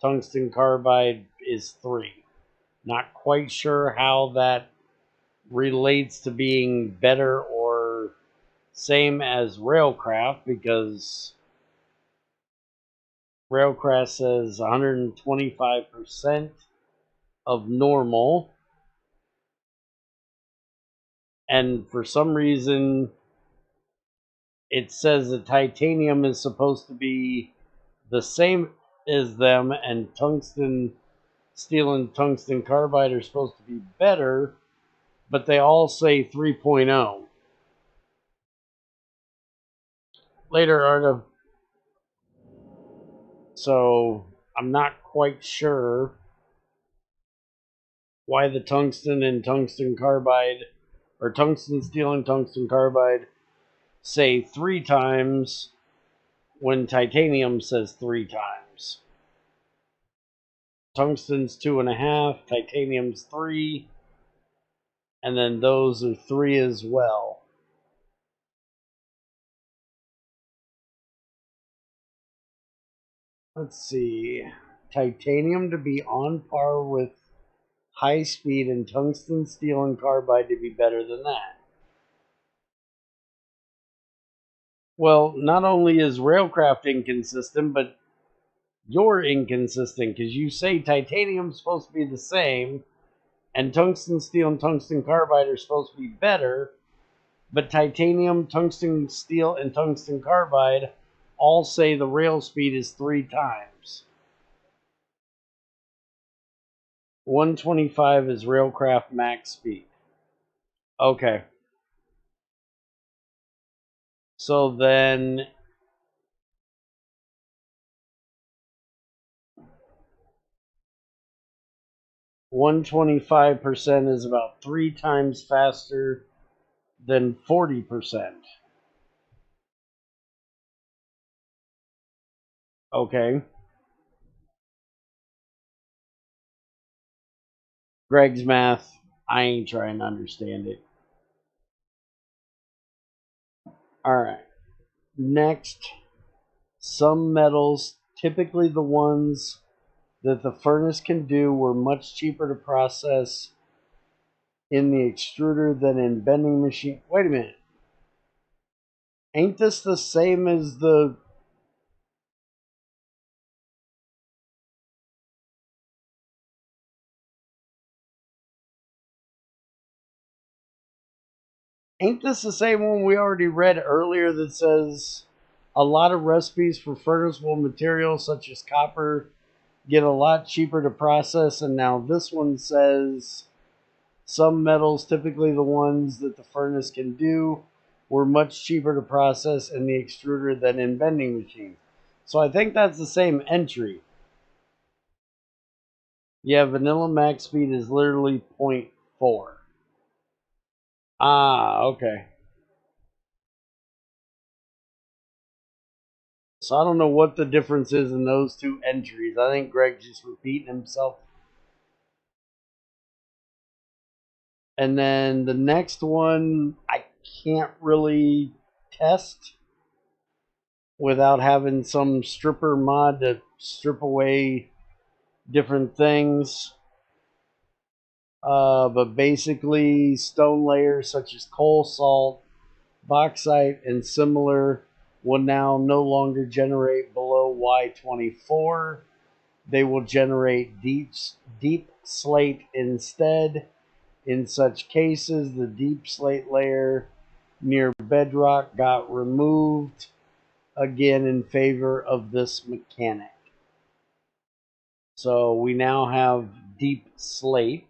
tungsten carbide is 3. Not quite sure how that relates to being better or same as Railcraft, because Railcraft says 125% of normal, and for some reason it says that titanium is supposed to be the same as them, and tungsten steel and tungsten carbide are supposed to be better, but they all say 3.0. Later, Arda. So I'm not quite sure why the tungsten and tungsten carbide, or tungsten steel and tungsten carbide, say 3 times when titanium says 3 times. Tungsten's 2.5, titanium's 3, and then those are 3 as well. Let's see. Titanium to be on par with high speed, and tungsten steel and carbide to be better than that. Well, not only is Railcraft inconsistent, but you're inconsistent, because you say titanium's supposed to be the same, and tungsten steel and tungsten carbide are supposed to be better, but titanium, tungsten steel, and tungsten carbide all say the rail speed is 3 times. 125 is Railcraft max speed. Okay. So then 125% is about 3 times faster than 40%. Okay. Greg's math, I ain't trying to understand it. Alright. Next, some metals, typically the ones that the furnace can do, were much cheaper to process in the extruder than in bending machine. Wait a minute. Ain't this the same as the... Ain't this the same one we already read earlier that says A lot of recipes for furnaceable materials such as copper get a lot cheaper to process, and now this one says some metals, typically the ones that the furnace can do, were much cheaper to process in the extruder than in vending machines. So I think that's the same entry. Yeah, vanilla max speed is literally 0.4. Ah, okay. So I don't know what the difference is in those two entries. I think Greg's just repeating himself. And then the next one, I can't really test without having some stripper mod to strip away different things. But basically, stone layers such as coal, salt, bauxite, and similar will now no longer generate below Y24. They will generate deep slate instead. In such cases, the deep slate layer near bedrock got removed again in favor of this mechanic. So we now have deep slate.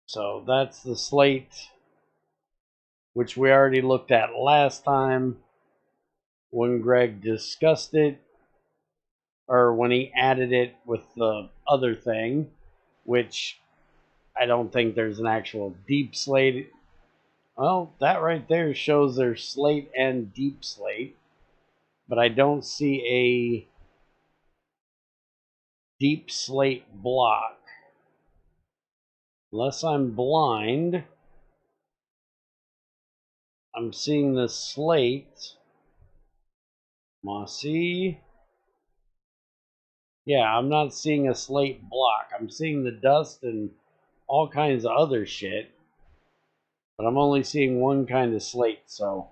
So that's the slate, which we already looked at last time when Greg discussed it, or when he added it with the other thing, which I don't think there's an actual deep slate. Well, that right there shows there's slate and deep slate, but I don't see a deep slate block. Unless I'm blind, I'm seeing the slate. Mossy. Yeah, I'm not seeing a slate block. I'm seeing the dust and all kinds of other shit, but I'm only seeing one kind of slate, so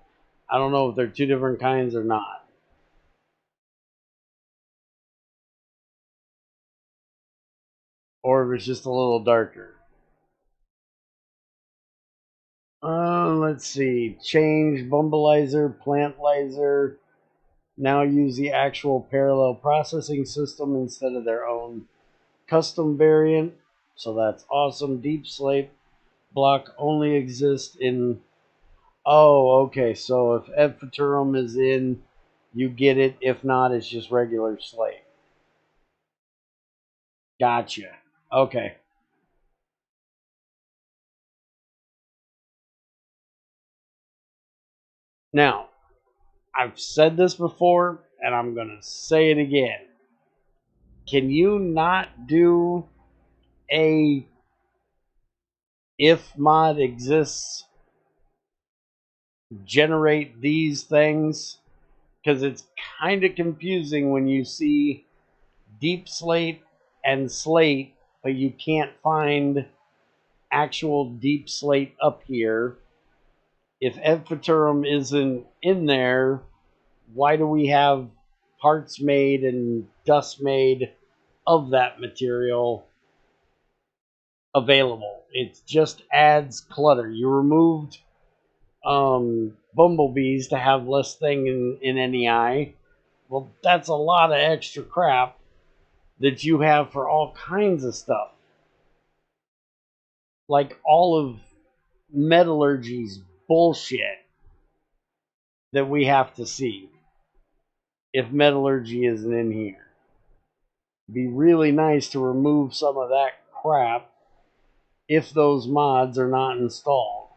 I don't know if they're two different kinds or not. Or if it's just a little darker. Let's see. Change Bumbleizer, Plantlizer. Now use the actual parallel processing system instead of their own custom variant. So that's awesome. Deep slate block only exists in... Oh, okay. So if Ed Futurum is in, you get it. If not, it's just regular slate. Gotcha. Okay. Now, I've said this before, and I'm going to say it again. Can you not do a if mod exists, generate these things? Because it's kind of confusing when you see deep slate and slate, but you can't find actual deep slate up here. If Ed Futurum isn't in there, why do we have parts made and dust made of that material available? It just adds clutter. You removed bumblebees to have less thing in NEI. Well, that's a lot of extra crap that you have for all kinds of stuff. Like all of metallurgy's bullshit that we have to see if metallurgy isn't in here. It'd be really nice to remove some of that crap if those mods are not installed.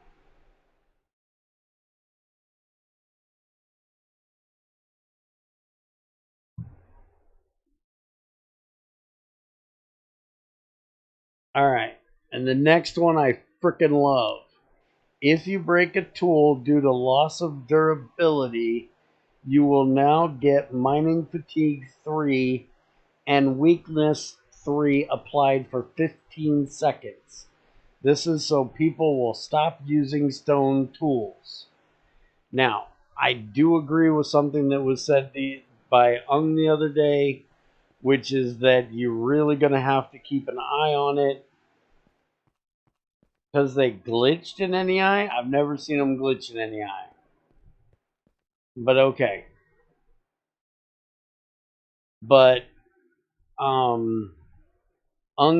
Alright, and the next one I frickin' love. If you break a tool due to loss of durability, you will now get Mining Fatigue 3 and Weakness 3 applied for 15 seconds. This is so people will stop using stone tools. Now, I do agree with something that was said by Ung the other day, which is that you're really going to have to keep an eye on it Because they glitched in NEI? I've never seen them glitch in NEI. But okay. But Ung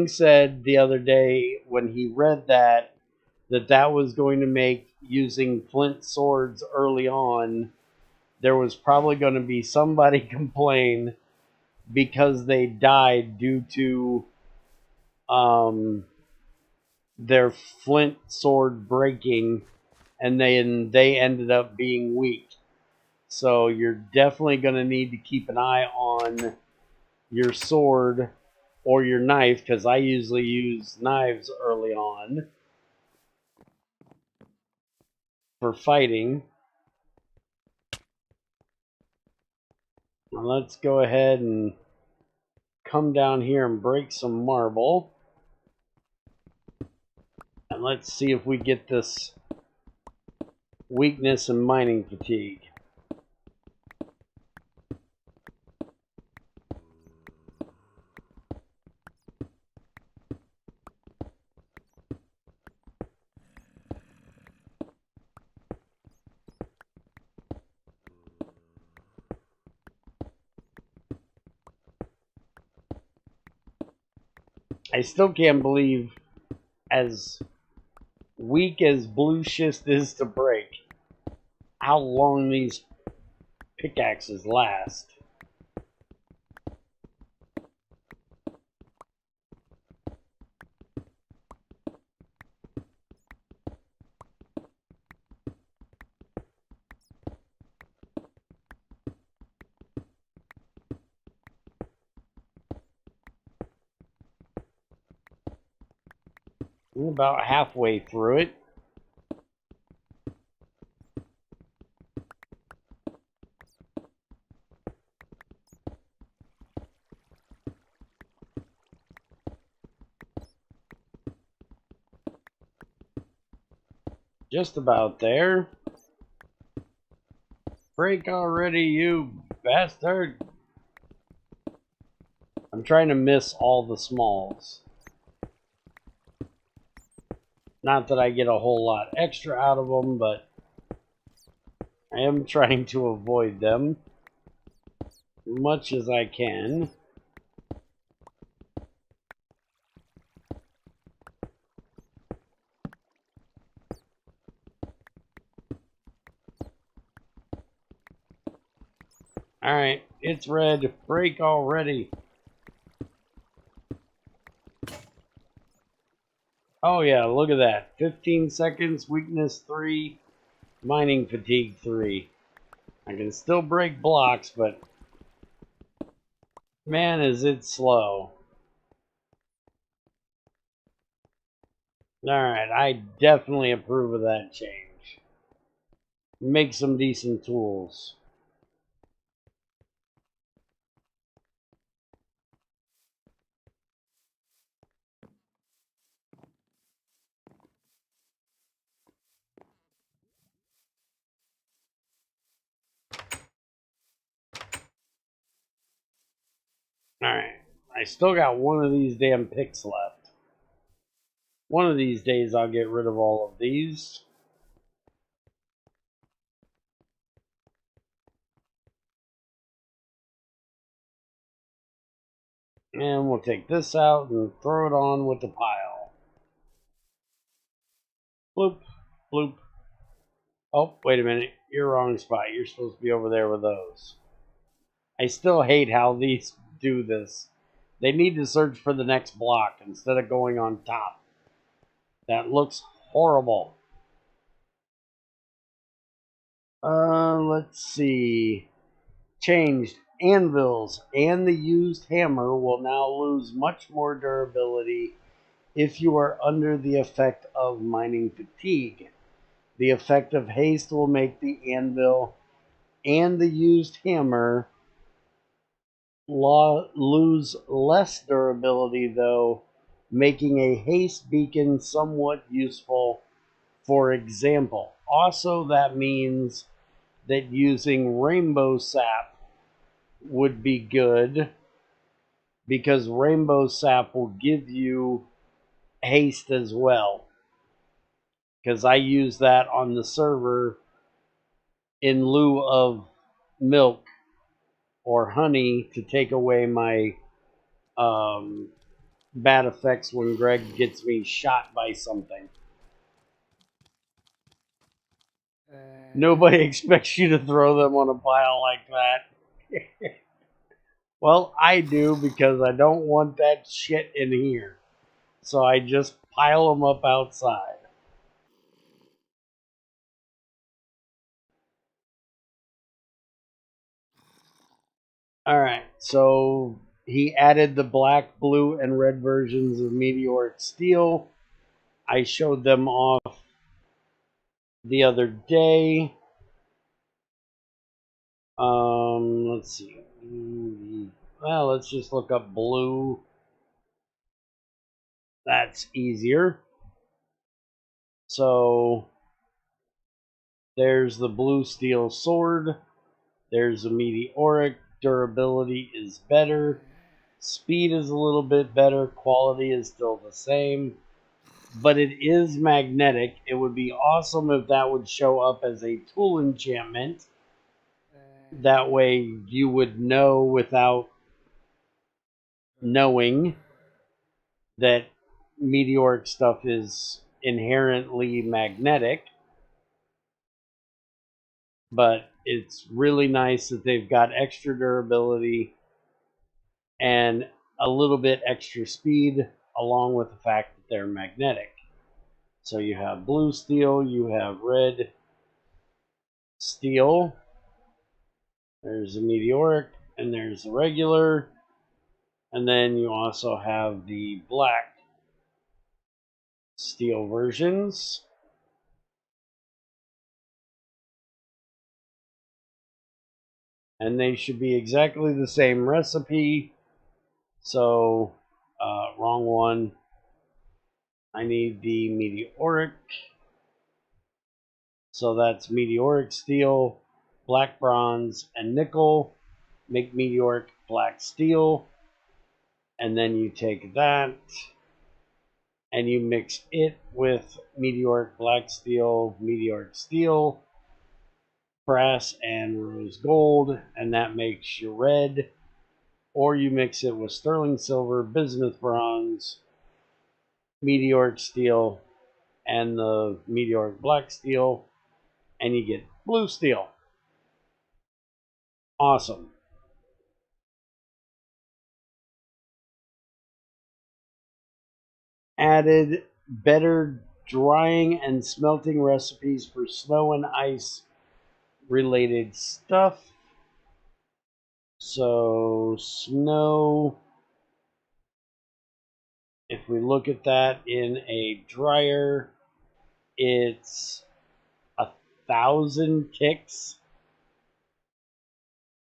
said the other day when he read that that was going to make using flint swords early on, there was probably going to be somebody complain because they died due to their flint sword breaking, and then they ended up being weak. So you're definitely going to need to keep an eye on your sword or your knife, because I usually use knives early on for fighting. Now let's go ahead and come down here and break some marble. And let's see if we get this weakness and mining fatigue. I still can't believe, as weak as blue schist is to break, how long these pickaxes last. I'm about halfway through it. Just about there. Break already, you bastard. I'm trying to miss all the smalls. Not that I get a whole lot extra out of them, but I am trying to avoid them as much as I can. Alright, it's red. Break already. Oh yeah, look at that. 15 seconds, weakness 3, mining fatigue 3. I can still break blocks, but man, is it slow. Alright, I definitely approve of that change. Make some decent tools. Alright, I still got one of these damn picks left. One of these days I'll get rid of all of these. And we'll take this out and throw it on with the pile. Bloop, bloop. Oh, wait a minute. You're wrong spot. You're supposed to be over there with those. I still hate how these do this. They need to search for the next block instead of going on top. That looks horrible. Let's see. Changed. Anvils and the used hammer will now lose much more durability if you are under the effect of mining fatigue. The effect of haste will make the anvil and the used hammer lose less durability, though, making a haste beacon somewhat useful. For example, also that means that using rainbow sap would be good, because rainbow sap will give you haste as well. because I use that on the server in lieu of milk or honey to take away my bad effects when Greg gets me shot by something. Nobody expects you to throw them on a pile like that. Well, I do, because I don't want that shit in here. So I just pile them up outside. Alright, so he added the black, blue, and red versions of meteoric steel. I showed them off the other day. Let's see. Well, let's just look up blue. That's easier. So there's the blue steel sword. There's a meteoric. Durability is better. Speed is a little bit better. Quality is still the same. But it is magnetic. It would be awesome if that would show up as a tool enchantment. That way you would know without knowing that meteoric stuff is inherently magnetic. But it's really nice that they've got extra durability and a little bit extra speed, along with the fact that they're magnetic. So you have blue steel, you have red steel, there's a meteoric, and there's a regular, and then you also have the black steel versions. And they should be exactly the same recipe. So, wrong one. I need the meteoric. So that's meteoric steel, black bronze, and nickel. Make meteoric black steel. And then you take that and you mix it with meteoric black steel, meteoric steel, brass, and rose gold, and that makes your red. Or you mix it with sterling silver, bismuth bronze, meteoric steel, and the meteoric black steel, and you get blue steel. Awesome. Added better drying and smelting recipes for snow and ice related stuff. So snow, if we look at that in a dryer, it's 1,000 ticks.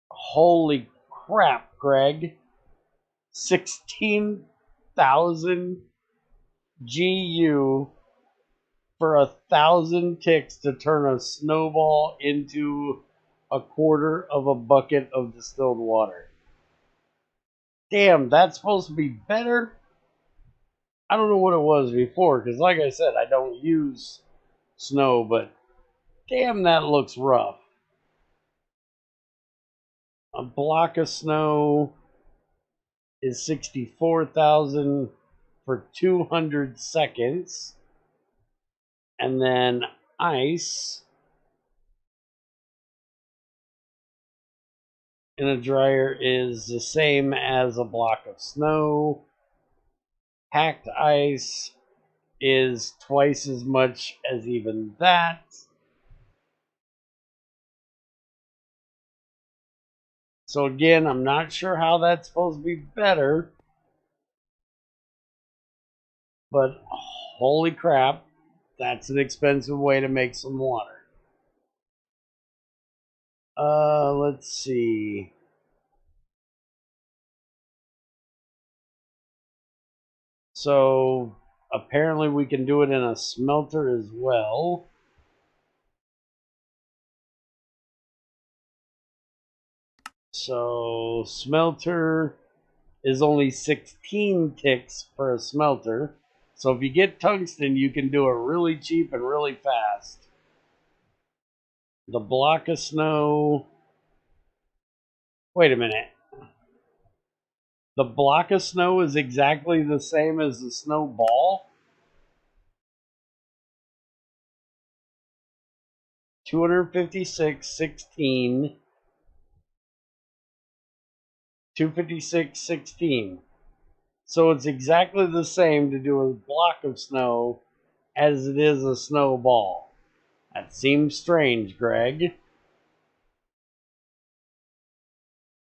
Holy crap, Greg. 16,000 GU for 1,000 ticks to turn a snowball into a quarter of a bucket of distilled water. Damn, that's supposed to be better? I don't know what it was before, because like I said, I don't use snow, but damn, that looks rough. A block of snow is 64,000 for 200 seconds. And then ice in a dryer is the same as a block of snow. Packed ice is twice as much as even that. So again, I'm not sure how that's supposed to be better, but holy crap, that's an expensive way to make some water. Let's see. So apparently we can do it in a smelter as well. So smelter is only 16 ticks for a smelter. So if you get tungsten, you can do it really cheap and really fast. The block of snow. Wait a minute. The block of snow is exactly the same as the snowball? 256, 16. 256, 16. So it's exactly the same to do a block of snow as it is a snowball. That seems strange, Greg.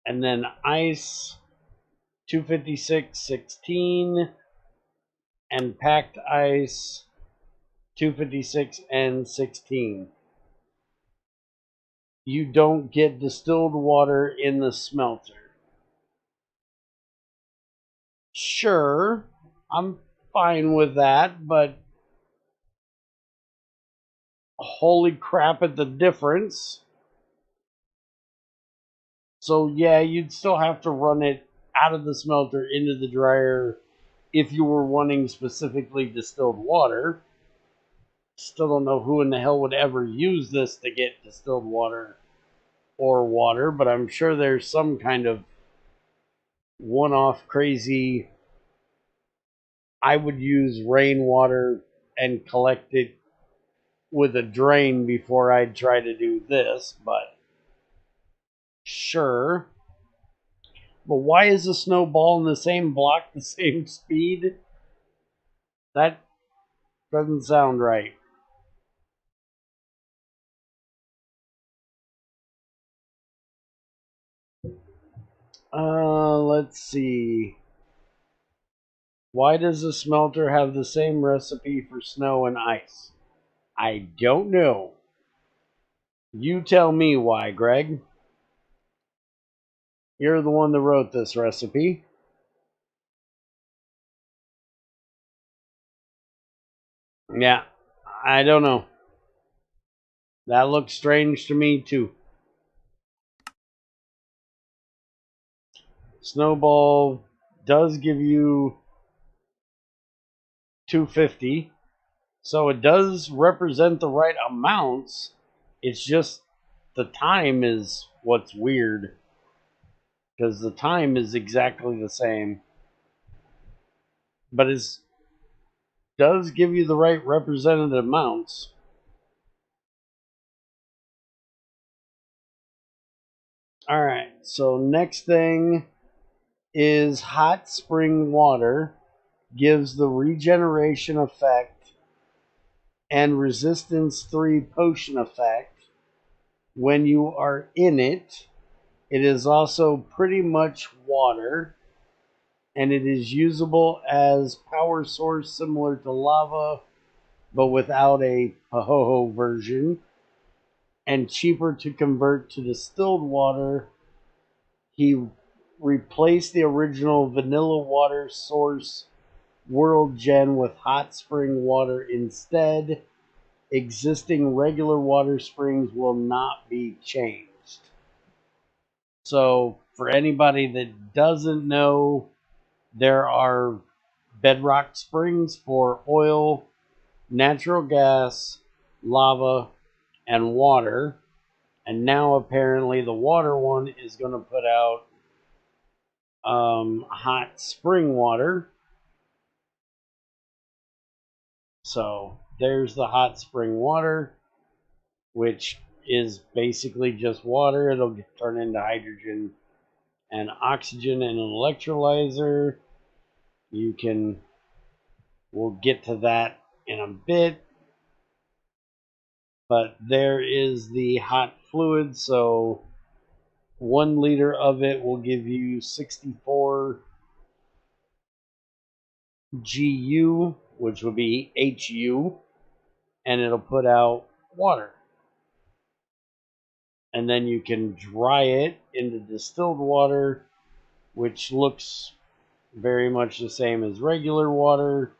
And then ice, 256, 16. And packed ice, 256 and 16. You don't get distilled water in the smelter. Sure, I'm fine with that, but holy crap at the difference. So yeah, you'd still have to run it out of the smelter into the dryer if you were wanting specifically distilled water. Still don't know who in the hell would ever use this to get distilled water or water, but I'm sure there's some kind of one-off crazy. I would use rainwater and collect it with a drain before I'd try to do this, but sure. But why is a snowball in the same block the same speed? That doesn't sound right. Let's see. Why does the smelter have the same recipe for snow and ice? I don't know. You tell me why, Greg. You're the one that wrote this recipe. Yeah, I don't know. That looks strange to me, too. Snowball does give you 250, so it does represent the right amounts. It's just the time is what's weird, because the time is exactly the same, but it does give you the right represented amounts. All right, so next thing is hot spring water gives the regeneration effect and resistance 3 potion effect when you are in it. It is also pretty much water, and it is usable as power source similar to lava, but without a Pahoho version, and cheaper to convert to distilled water. He replaced the original vanilla water source World Gen with hot spring water instead. Existing regular water springs will not be changed. So, for anybody that doesn't know, there are bedrock springs for oil, natural gas, lava, and water. And now apparently the water one is going to put out hot spring water. So there's the hot spring water, which is basically just water. It'll turn into hydrogen and oxygen and an electrolyzer. We'll get to that in a bit. But there is the hot fluid, so 1 liter of it will give you 64 GU, which would be HU, and it'll put out water. And then you can dry it into distilled water, which looks very much the same as regular water.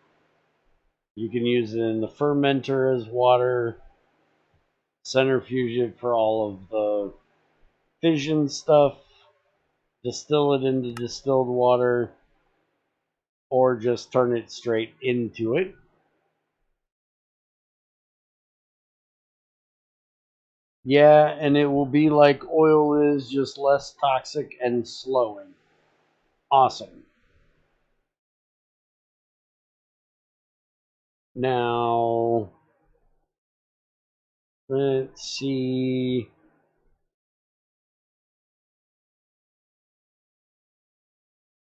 You can use it in the fermenter as water, centrifuge it for all of the fission stuff, distill it into distilled water, or just turn it straight into it. Yeah, and it will be like oil is, just less toxic and slowing. Awesome. Now, let's see.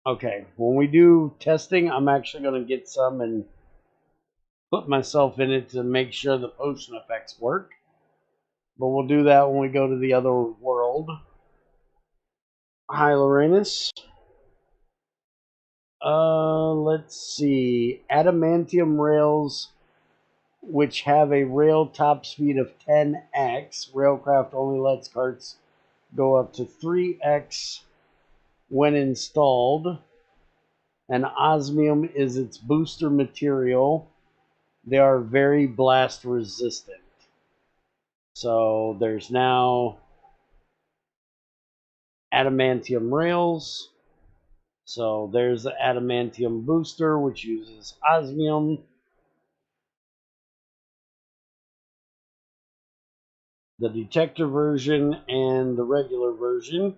Okay, when we do testing, I'm actually going to get some and put myself in it to make sure the potion effects work. But we'll do that when we go to the other world. Hi, Lorenus. Let's see. Adamantium rails, which have a rail top speed of 10x. Railcraft only lets carts go up to 3x when installed. And osmium is its booster material. They are very blast resistant. So there's now adamantium rails. So there's the adamantium booster, which uses osmium. The detector version and the regular version.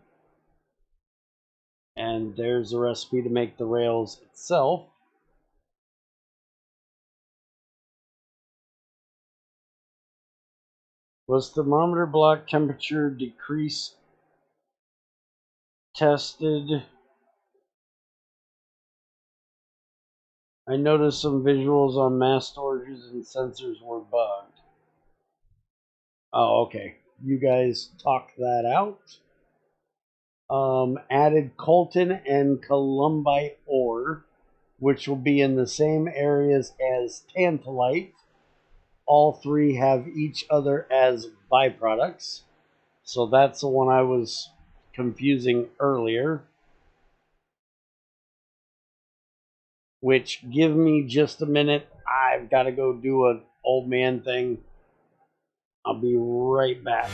And there's a recipe to make the rails itself. Was thermometer block temperature decrease tested? I noticed some visuals on mass storages and sensors were bugged. Oh, okay. You guys talk that out. Added coltan and columbite ore, which will be in the same areas as tantalite. All three have each other as byproducts. So that's the one I was confusing earlier. Which, give me just a minute. I've got to go do an old man thing. I'll be right back.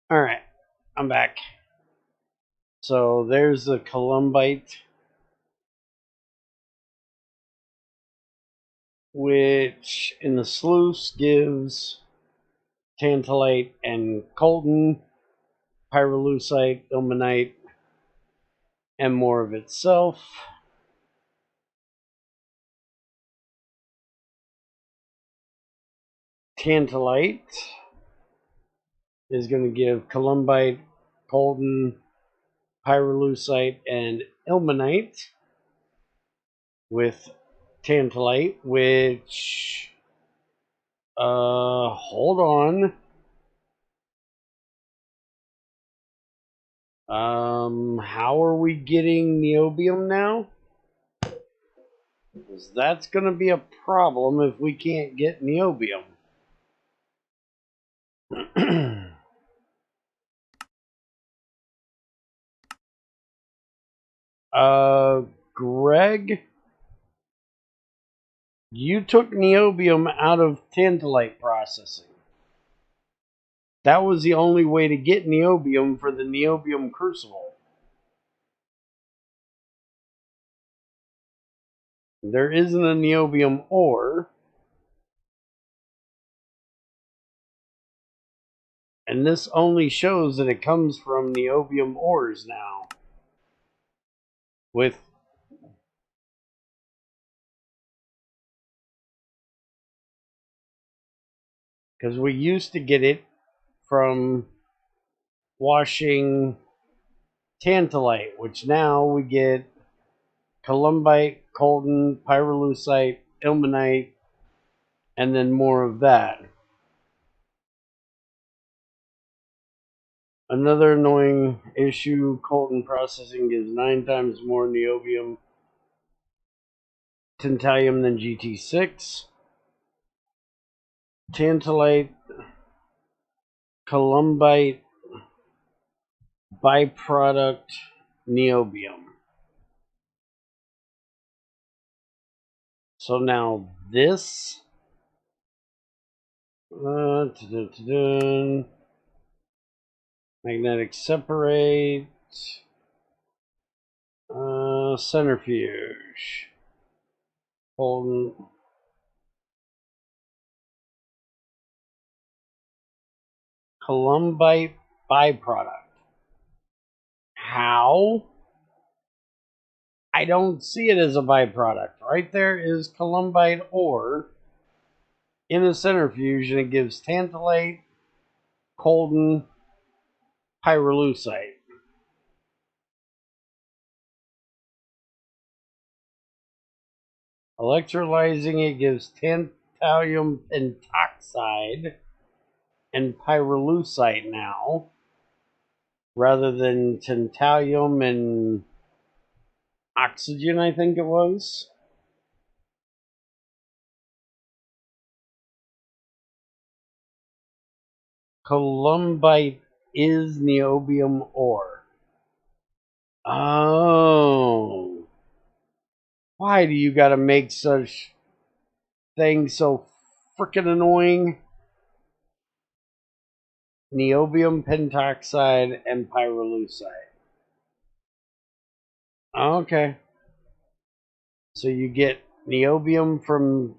Alright, I'm back. So there's the columbite, which in the sluice gives tantalite and coltan, pyrolusite, ilmenite, and more of itself. Tantalite is going to give columbite, coltan, pyrolusite, and ilmenite with tantalite, which, hold on. How are we getting niobium now? Because that's going to be a problem if we can't get niobium. Greg, you took niobium out of tantalite processing. That was the only way to get niobium for the niobium crucible. There isn't a niobium ore. And this only shows that it comes from niobium ores now. With because we used to get it from washing tantalite, which now we get columbite, coltan, pyrolusite, ilmenite, and then more of that. Another annoying issue, coltan processing gives 9 times more niobium tantalum than GT6. Tantalite, columbite, byproduct, niobium. So now this magnetic separate, centrifuge, columbite byproduct. How? I don't see it as a byproduct. Right there is columbite ore in a centrifuge, and it gives tantalite, coltan, pyrolusite. Electrolyzing it gives tantalum pentoxide and pyrolusite now, rather than tantalum and oxygen, I think it was. Columbite is niobium ore. Oh. Why do you gotta make such things so freaking annoying? Niobium pentoxide and pyrolusite. Okay. So you get niobium from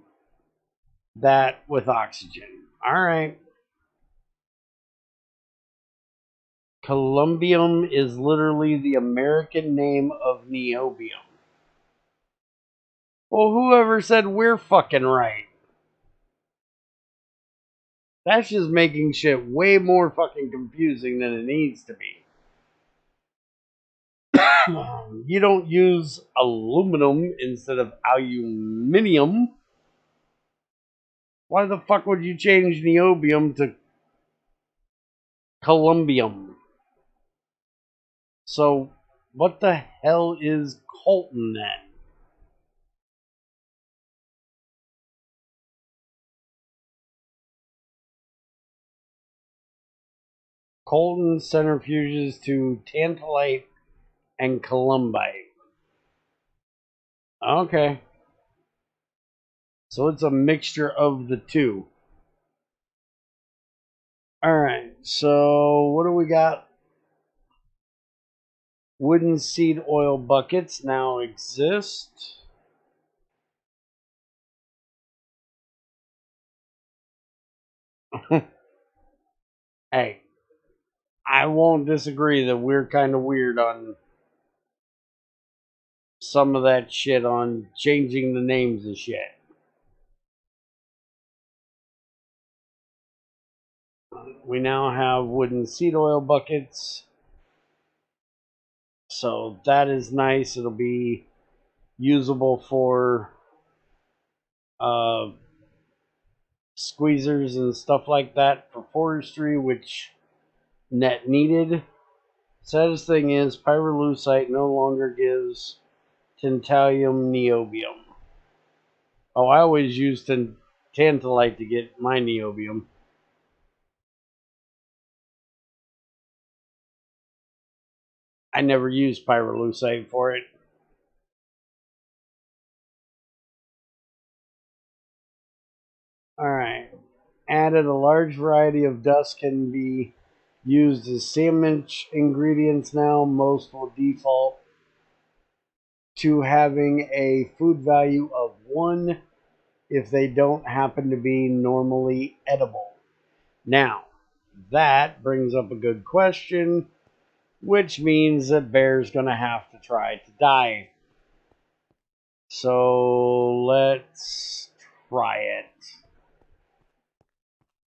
that with oxygen. Alright. Columbium is literally the American name of niobium. Well, whoever said we're fucking right? That's just making shit way more fucking confusing than it needs to be. You don't use aluminum instead of aluminium. Why the fuck would you change niobium to columbium? So, what the hell is coltan then? Coltan centrifuges to tantalite and columbite. Okay. So it's a mixture of the two. Alright, So what do we got? Wooden seed oil buckets now exist. Hey, I won't disagree that we're kind of weird on some of that shit on changing the names of shit. We now have wooden seed oil buckets. So that is nice. It'll be usable for squeezers and stuff like that for forestry, which net needed. Saddest thing is, pyrolusite no longer gives tantalum niobium. Oh, I always use tantalite to get my niobium. I never use pyrolusite for it. Alright. Added a large variety of dust can be used as sandwich ingredients now. Most will default to having a food value of 1 if they don't happen to be normally edible. Now, that brings up a good question, which means that Bear's going to have to try to die. So let's try it.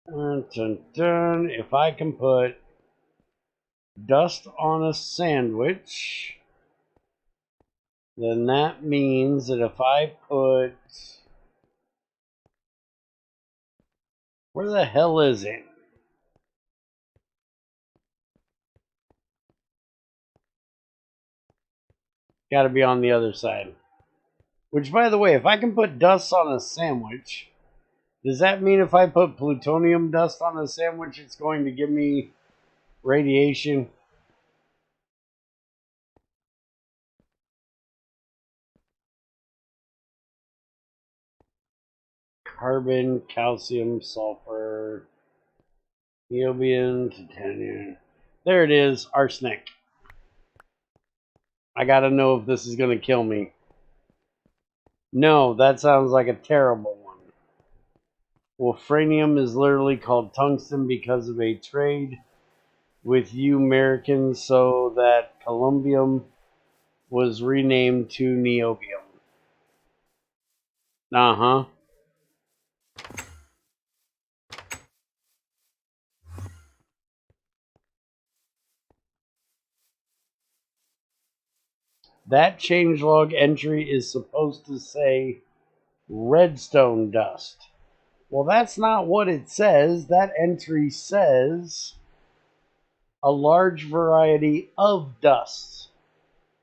Dun, dun, dun. If I can put dust on a sandwich, then that means that if I put... Where the hell is it? Got to be on the other side. Which, by the way, if I can put dust on a sandwich, does that mean if I put plutonium dust on a sandwich, it's going to give me radiation? Carbon, calcium, sulfur, niobium, titanium. There it is, arsenic. I gotta know if this is gonna kill me. No, that sounds like a terrible one. Wolfranium is literally called tungsten because of a trade with you Americans, so that columbium was renamed to niobium. Uh-huh. That changelog entry is supposed to say redstone dust. Well, that's not what it says. That entry says a large variety of dusts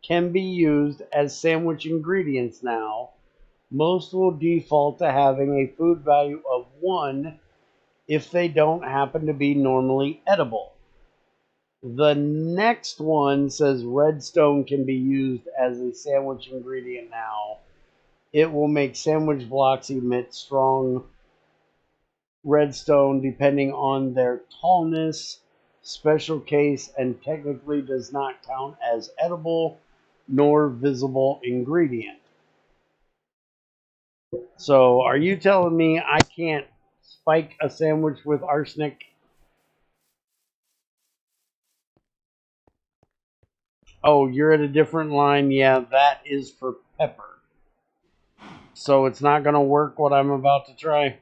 can be used as sandwich ingredients now. Most will default to having a food value of 1 if they don't happen to be normally edible. The next one says redstone can be used as a sandwich ingredient now. It will make sandwich blocks emit strong redstone depending on their tallness, special case, and technically does not count as edible nor visible ingredient. So are you telling me I can't spike a sandwich with arsenic? Oh, you're at a different line. Yeah, that is for pepper. So it's not going to work what I'm about to try.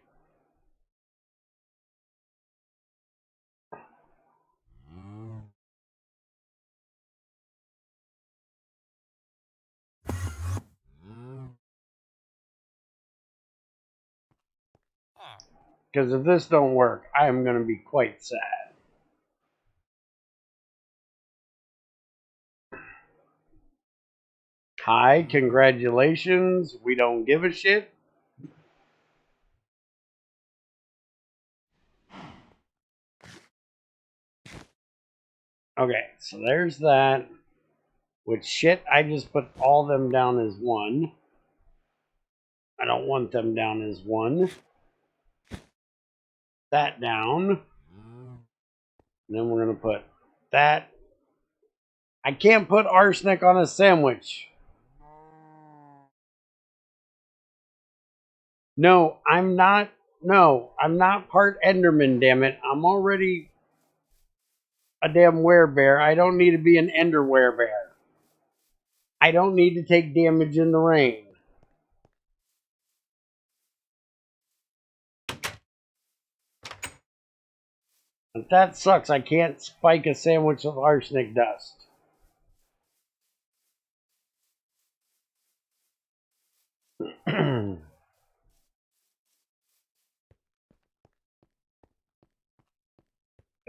Because if this don't work, I am going to be quite sad. Hi, congratulations. We don't give a shit. Okay, so there's that. Which shit, I just put all them down as 1. I don't want them down as 1. That down. And then we're going to put that. I can't put arsenic on a sandwich. No, I'm not. No, I'm not part Enderman, damn it. I'm already a damn werebear. I don't need to be an Ender werebear. I don't need to take damage in the rain. But that sucks. I can't spike a sandwich with arsenic dust.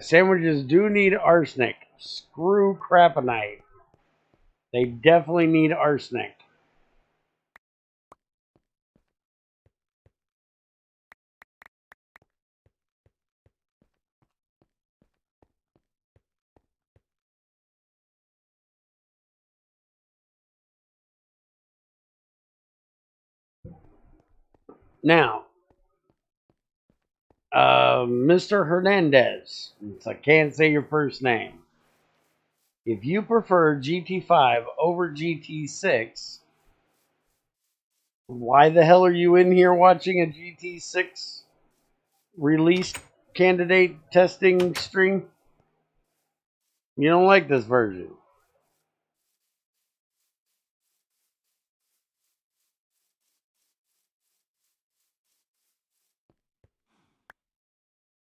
Sandwiches do need arsenic. Screw craponite. They definitely need arsenic. Now, Mr. Hernandez, I can't say your first name. If you prefer GT5 over GT6, why the hell are you in here watching a GT6 release candidate testing stream? You don't like this version.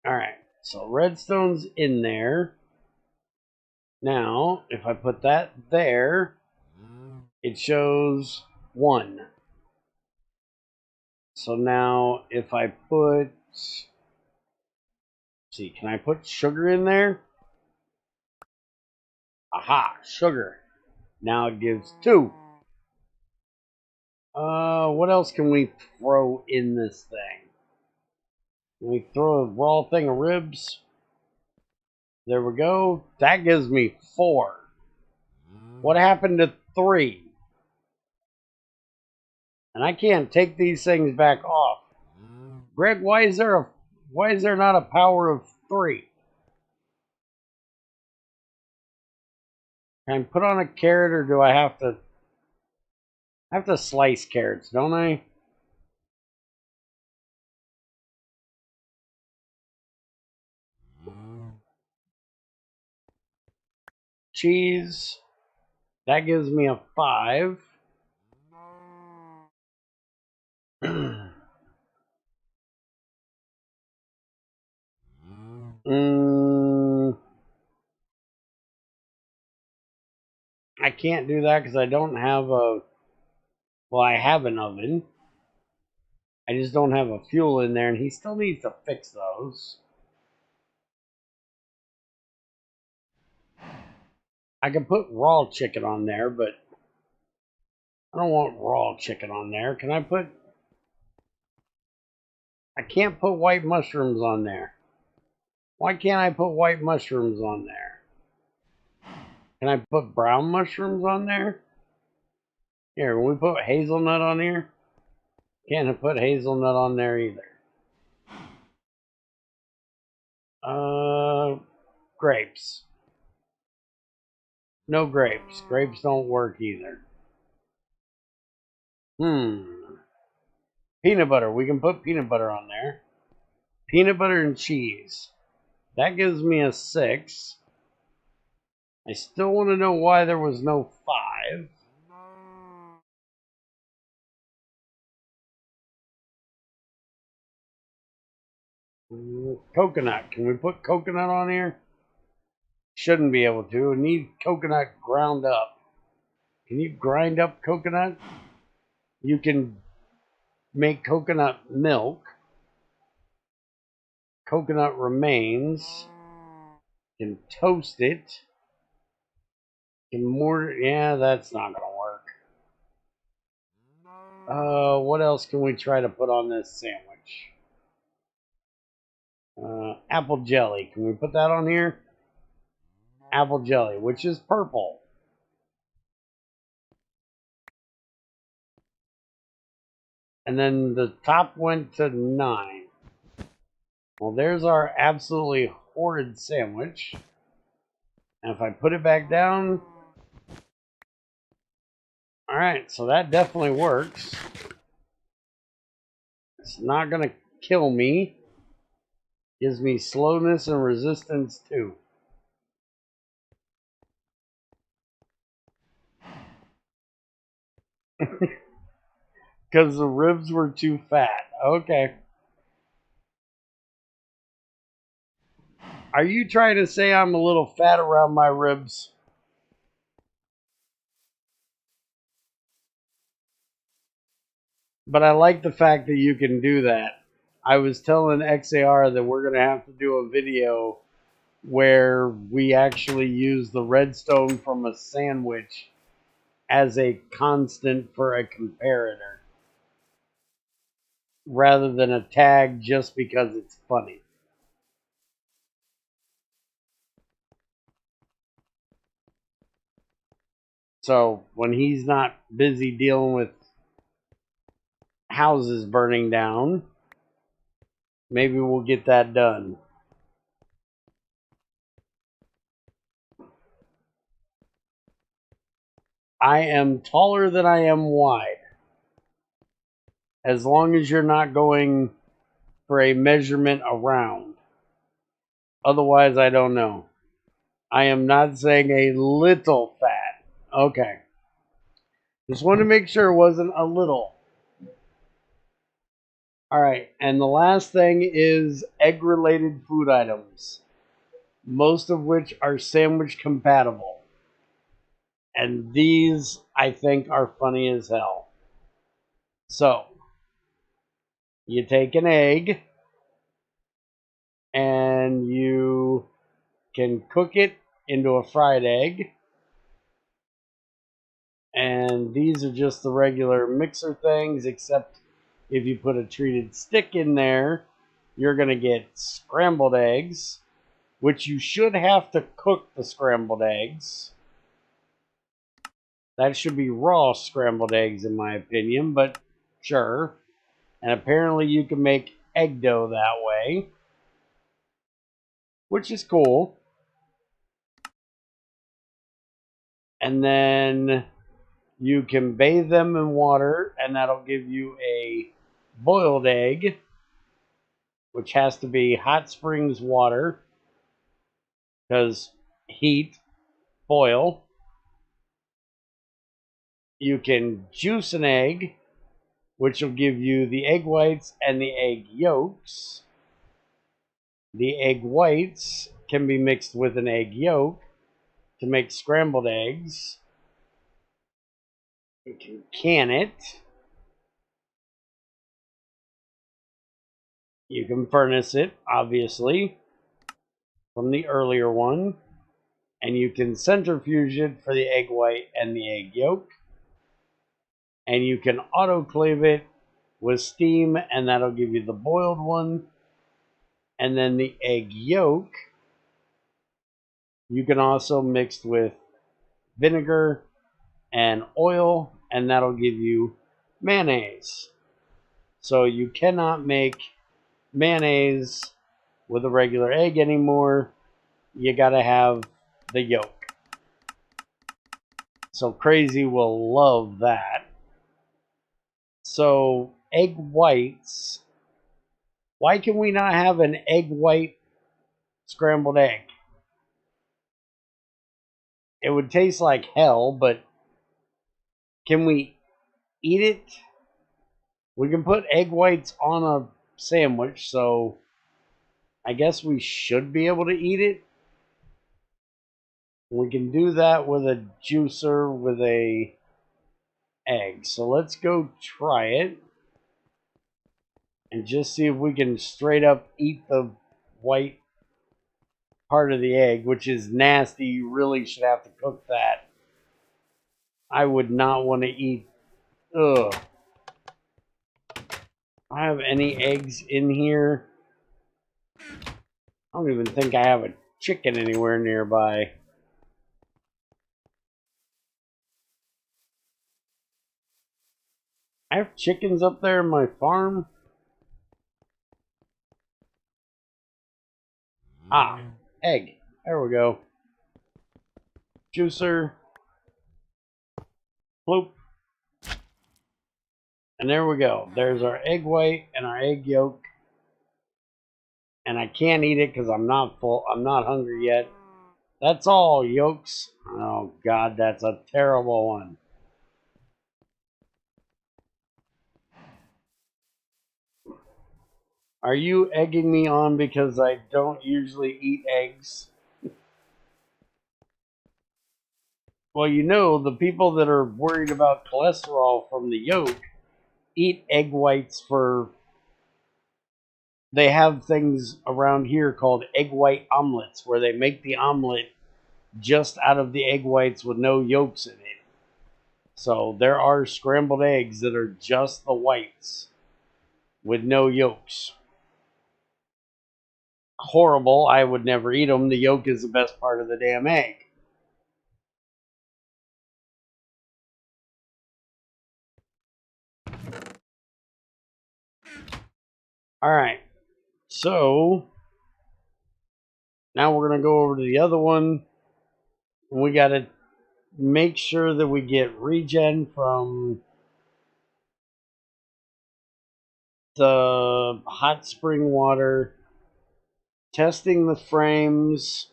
Alright, so redstone's in there. Now, if I put that there, it shows 1. So now, if I put... see, can I put sugar in there? Aha, sugar. Now it gives 2. What else can we throw in this thing? Can we throw a raw thing of ribs? There we go. That gives me 4. What happened to 3? And I can't take these things back off. Greg, why is there not a power of 3? Can I put on a carrot, or do I have to slice carrots, don't I? Cheese. That gives me a 5. I can't do that because I don't have a... well, I have an oven. I just don't have a fuel in there, and he still needs to fix those. I can put raw chicken on there, but I don't want raw chicken on there. Can I put... I can't put white mushrooms on there. Why can't I put white mushrooms on there? Can I put brown mushrooms on there? Here, can we put hazelnut on here? Can't put hazelnut on there either. Grapes. No grapes. Grapes don't work either. Peanut butter. We can put peanut butter on there. Peanut butter and cheese. That gives me a 6. I still want to know why there was no 5. Coconut. Can we put coconut on here? Shouldn't be able to. We need coconut ground up. Can you grind up coconut? You can make coconut milk. Coconut remains. You can toast it. You can mortar. Yeah, that's not gonna work. What else can we try to put on this sandwich? Apple jelly. Can we put that on here? Apple jelly, which is purple. And then the top went to 9. Well, there's our absolutely horrid sandwich. And if I put it back down... Alright, so that definitely works. It's not going to kill me. Gives me slowness and resistance too. Because the ribs were too fat. Okay. Are you trying to say I'm a little fat around my ribs? But I like the fact that you can do that. I was telling XAR that we're going to have to do a video where we actually use the redstone from a sandwich as a constant for a comparator rather than a tag just because it's funny. So when he's not busy dealing with houses burning down, maybe we'll get that done. I am taller than I am wide. As long as you're not going for a measurement around. Otherwise, I don't know. I am not saying a little fat. Okay. Just wanted to make sure it wasn't a little. Alright, and the last thing is egg-related food items. Most of which are sandwich compatible. And these, I think, are funny as hell. So, you take an egg, and you can cook it into a fried egg. And these are just the regular mixer things, except if you put a treated stick in there, you're going to get scrambled eggs, which you should have to cook the scrambled eggs. That should be raw scrambled eggs, in my opinion, but sure. And apparently you can make egg dough that way, which is cool. And then you can bathe them in water, and that'll give you a boiled egg, which has to be hot springs water, because heat, boil. You can juice an egg, which will give you the egg whites and the egg yolks. The egg whites can be mixed with an egg yolk to make scrambled eggs. You can can it. You can furnace it, obviously, from the earlier one. And you can centrifuge it for the egg white and the egg yolk. And you can autoclave it with steam, and that'll give you the boiled one. And then the egg yolk, you can also mix with vinegar and oil, and that'll give you mayonnaise. So you cannot make mayonnaise with a regular egg anymore. You gotta have the yolk. So Crazy will love that. So egg whites. Why can we not have an egg white scrambled egg? It would taste like hell, but can we eat it? We can put egg whites on a sandwich, so I guess we should be able to eat it. We can do that with a juicer with a egg. So let's go try it and just see if we can straight up eat the white part of the egg, which is nasty. You really should have to cook that. I would not want to eat. Ugh. I have any eggs in here? I don't even think I have a chicken anywhere nearby. I have chickens up there in my farm. Ah, egg. There we go. Juicer. Bloop. And there we go. There's our egg white and our egg yolk. And I can't eat it because I'm not full. I'm not hungry yet. That's all, yolks. Oh, God, that's a terrible one. Are you egging me on because I don't usually eat eggs? Well, you know, the people that are worried about cholesterol from the yolk eat egg whites for... They have things around here called egg white omelets where they make the omelet just out of the egg whites with no yolks in it. So there are scrambled eggs that are just the whites with no yolks. Horrible. I would never eat them. The yolk is the best part of the damn egg. All right. So now we're going to go over to the other one. We got to make sure that we get regen from the hot spring water, testing the frames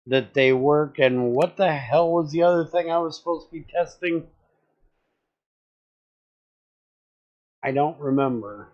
that they work, and what the hell was the other thing I was supposed to be testing? I don't remember.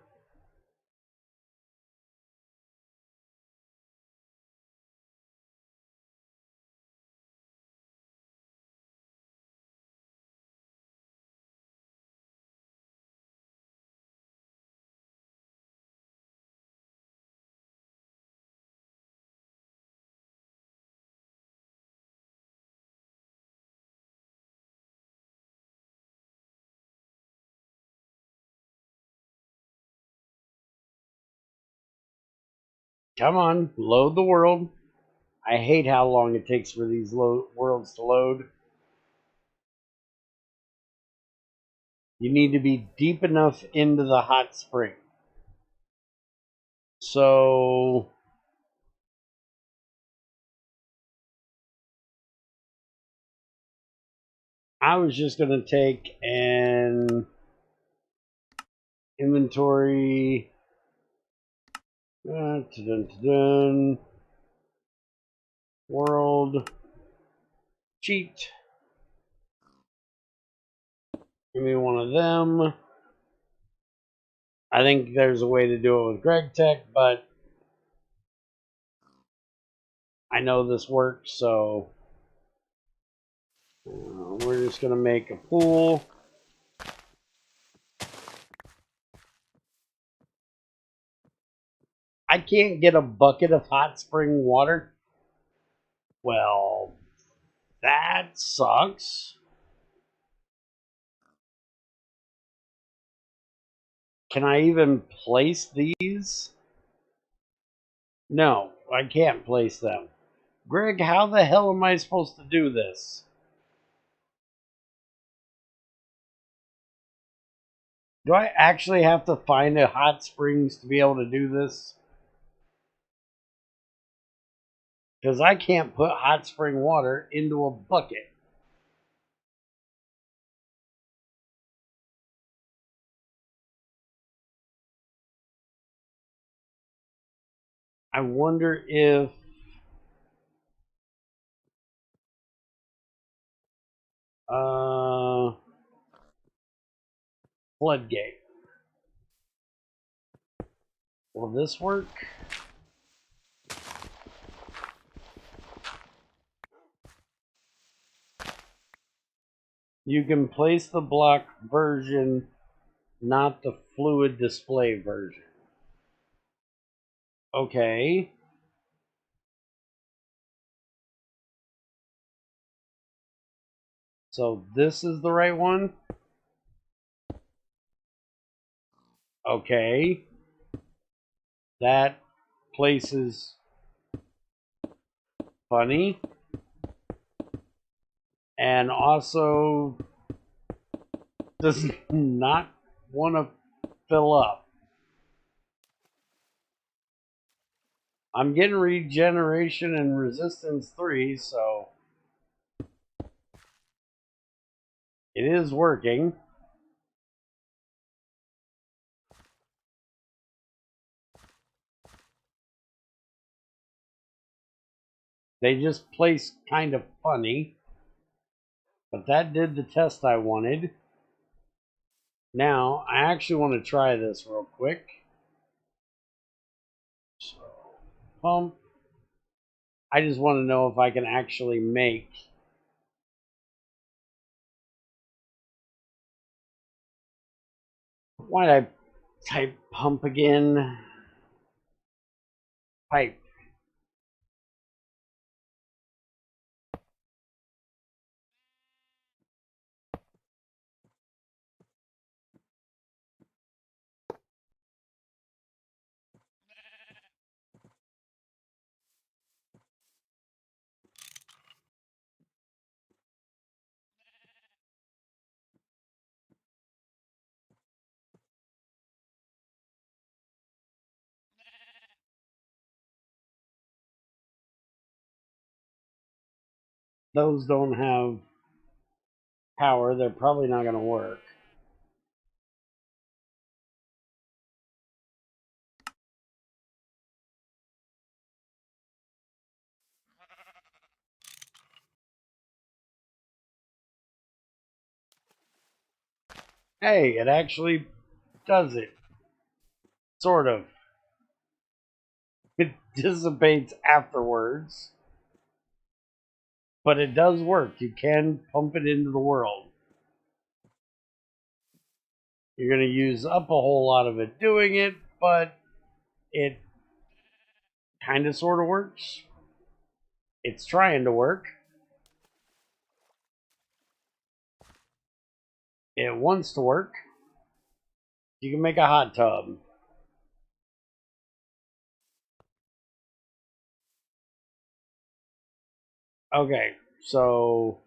Come on, load the world. I hate how long it takes for these worlds to load. You need to be deep enough into the hot spring. So I was just going to take an inventory. World cheat. Give me one of them. I think there's a way to do it with GregTech, but I know this works, so we're just going to make a pool. I can't get a bucket of hot spring water. Well, that sucks. Can I even place these? No, I can't place them. Greg, how the hell am I supposed to do this? Do I actually have to find a hot springs to be able to do this? Because I can't put hot spring water into a bucket. I wonder if... floodgate. Will this work? You can place the block version, not the fluid display version. Okay. So this is the right one? Okay. That place is funny. And also does not want to fill up. I'm getting regeneration and resistance 3, so it is working. They just placed kind of funny, but that did the test I wanted. Now, I actually want to try this real quick. So, pump. I just want to know if I can actually make. Why'd I type pump again? Pipe. Those don't have power. They're probably not going to work. Hey, it actually does it. Sort of. It dissipates afterwards. But it does work. You can pump it into the world. You're going to use up a whole lot of it doing it, but it kind of sort of works. It's trying to work. It wants to work. You can make a hot tub. Okay, so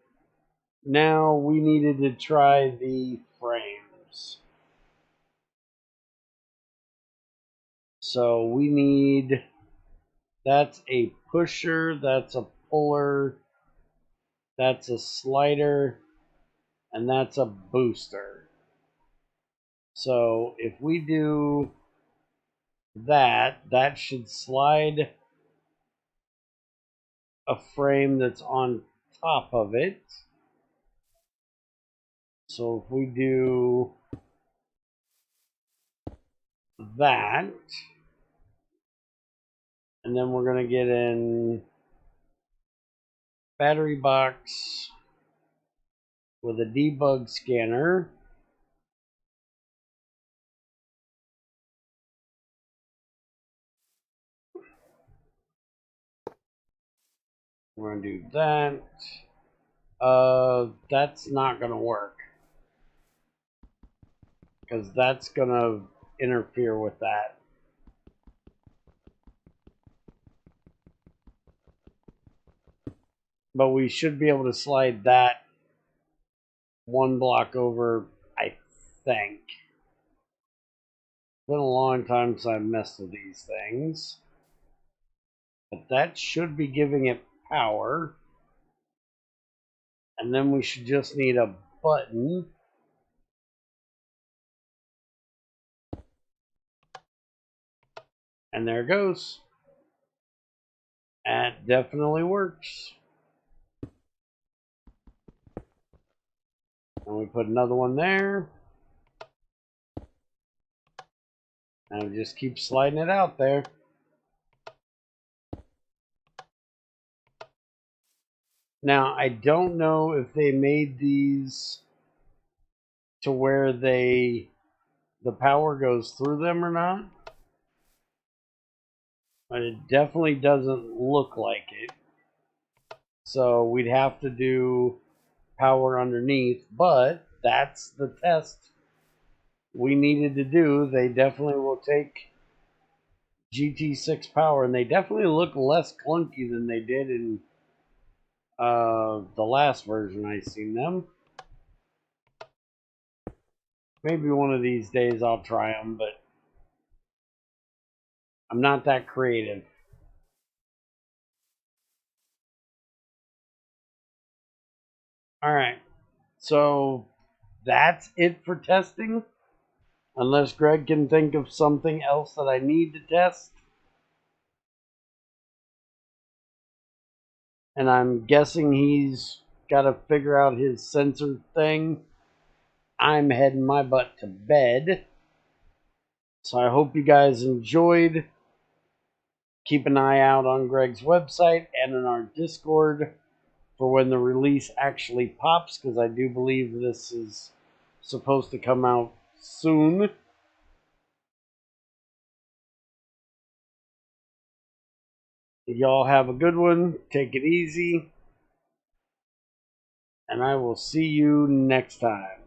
now we needed to try the frames. So we need, that's a pusher, that's a puller, that's a slider, and that's a booster. So if we do that, that should slide a frame that's on top of it. So if we do that, and then we're going to get in battery box with a debug scanner. We're going to do that. That's not going to work because that's going to interfere with that. But we should be able to slide that one block over, I think. It's been a long time since I've messed with these things. But that should be giving it power. And then we should just need a button. And there it goes. That definitely works. And we put another one there. And just keep sliding it out there. Now, I don't know if they made these to where the power goes through them or not. But it definitely doesn't look like it. So we'd have to do power underneath, but that's the test we needed to do. They definitely will take GT6 power, and they definitely look less clunky than they did in the last version I seen them. Maybe one of these days I'll try them, but I'm not that creative. Alright, so that's it for testing. Unless Greg can think of something else that I need to test. And I'm guessing he's got to figure out his sensor thing. I'm heading my butt to bed. So I hope you guys enjoyed. Keep an eye out on Greg's website and in our Discord for when the release actually pops, because I do believe this is supposed to come out soon. Y'all have a good one. Take it easy. And I will see you next time.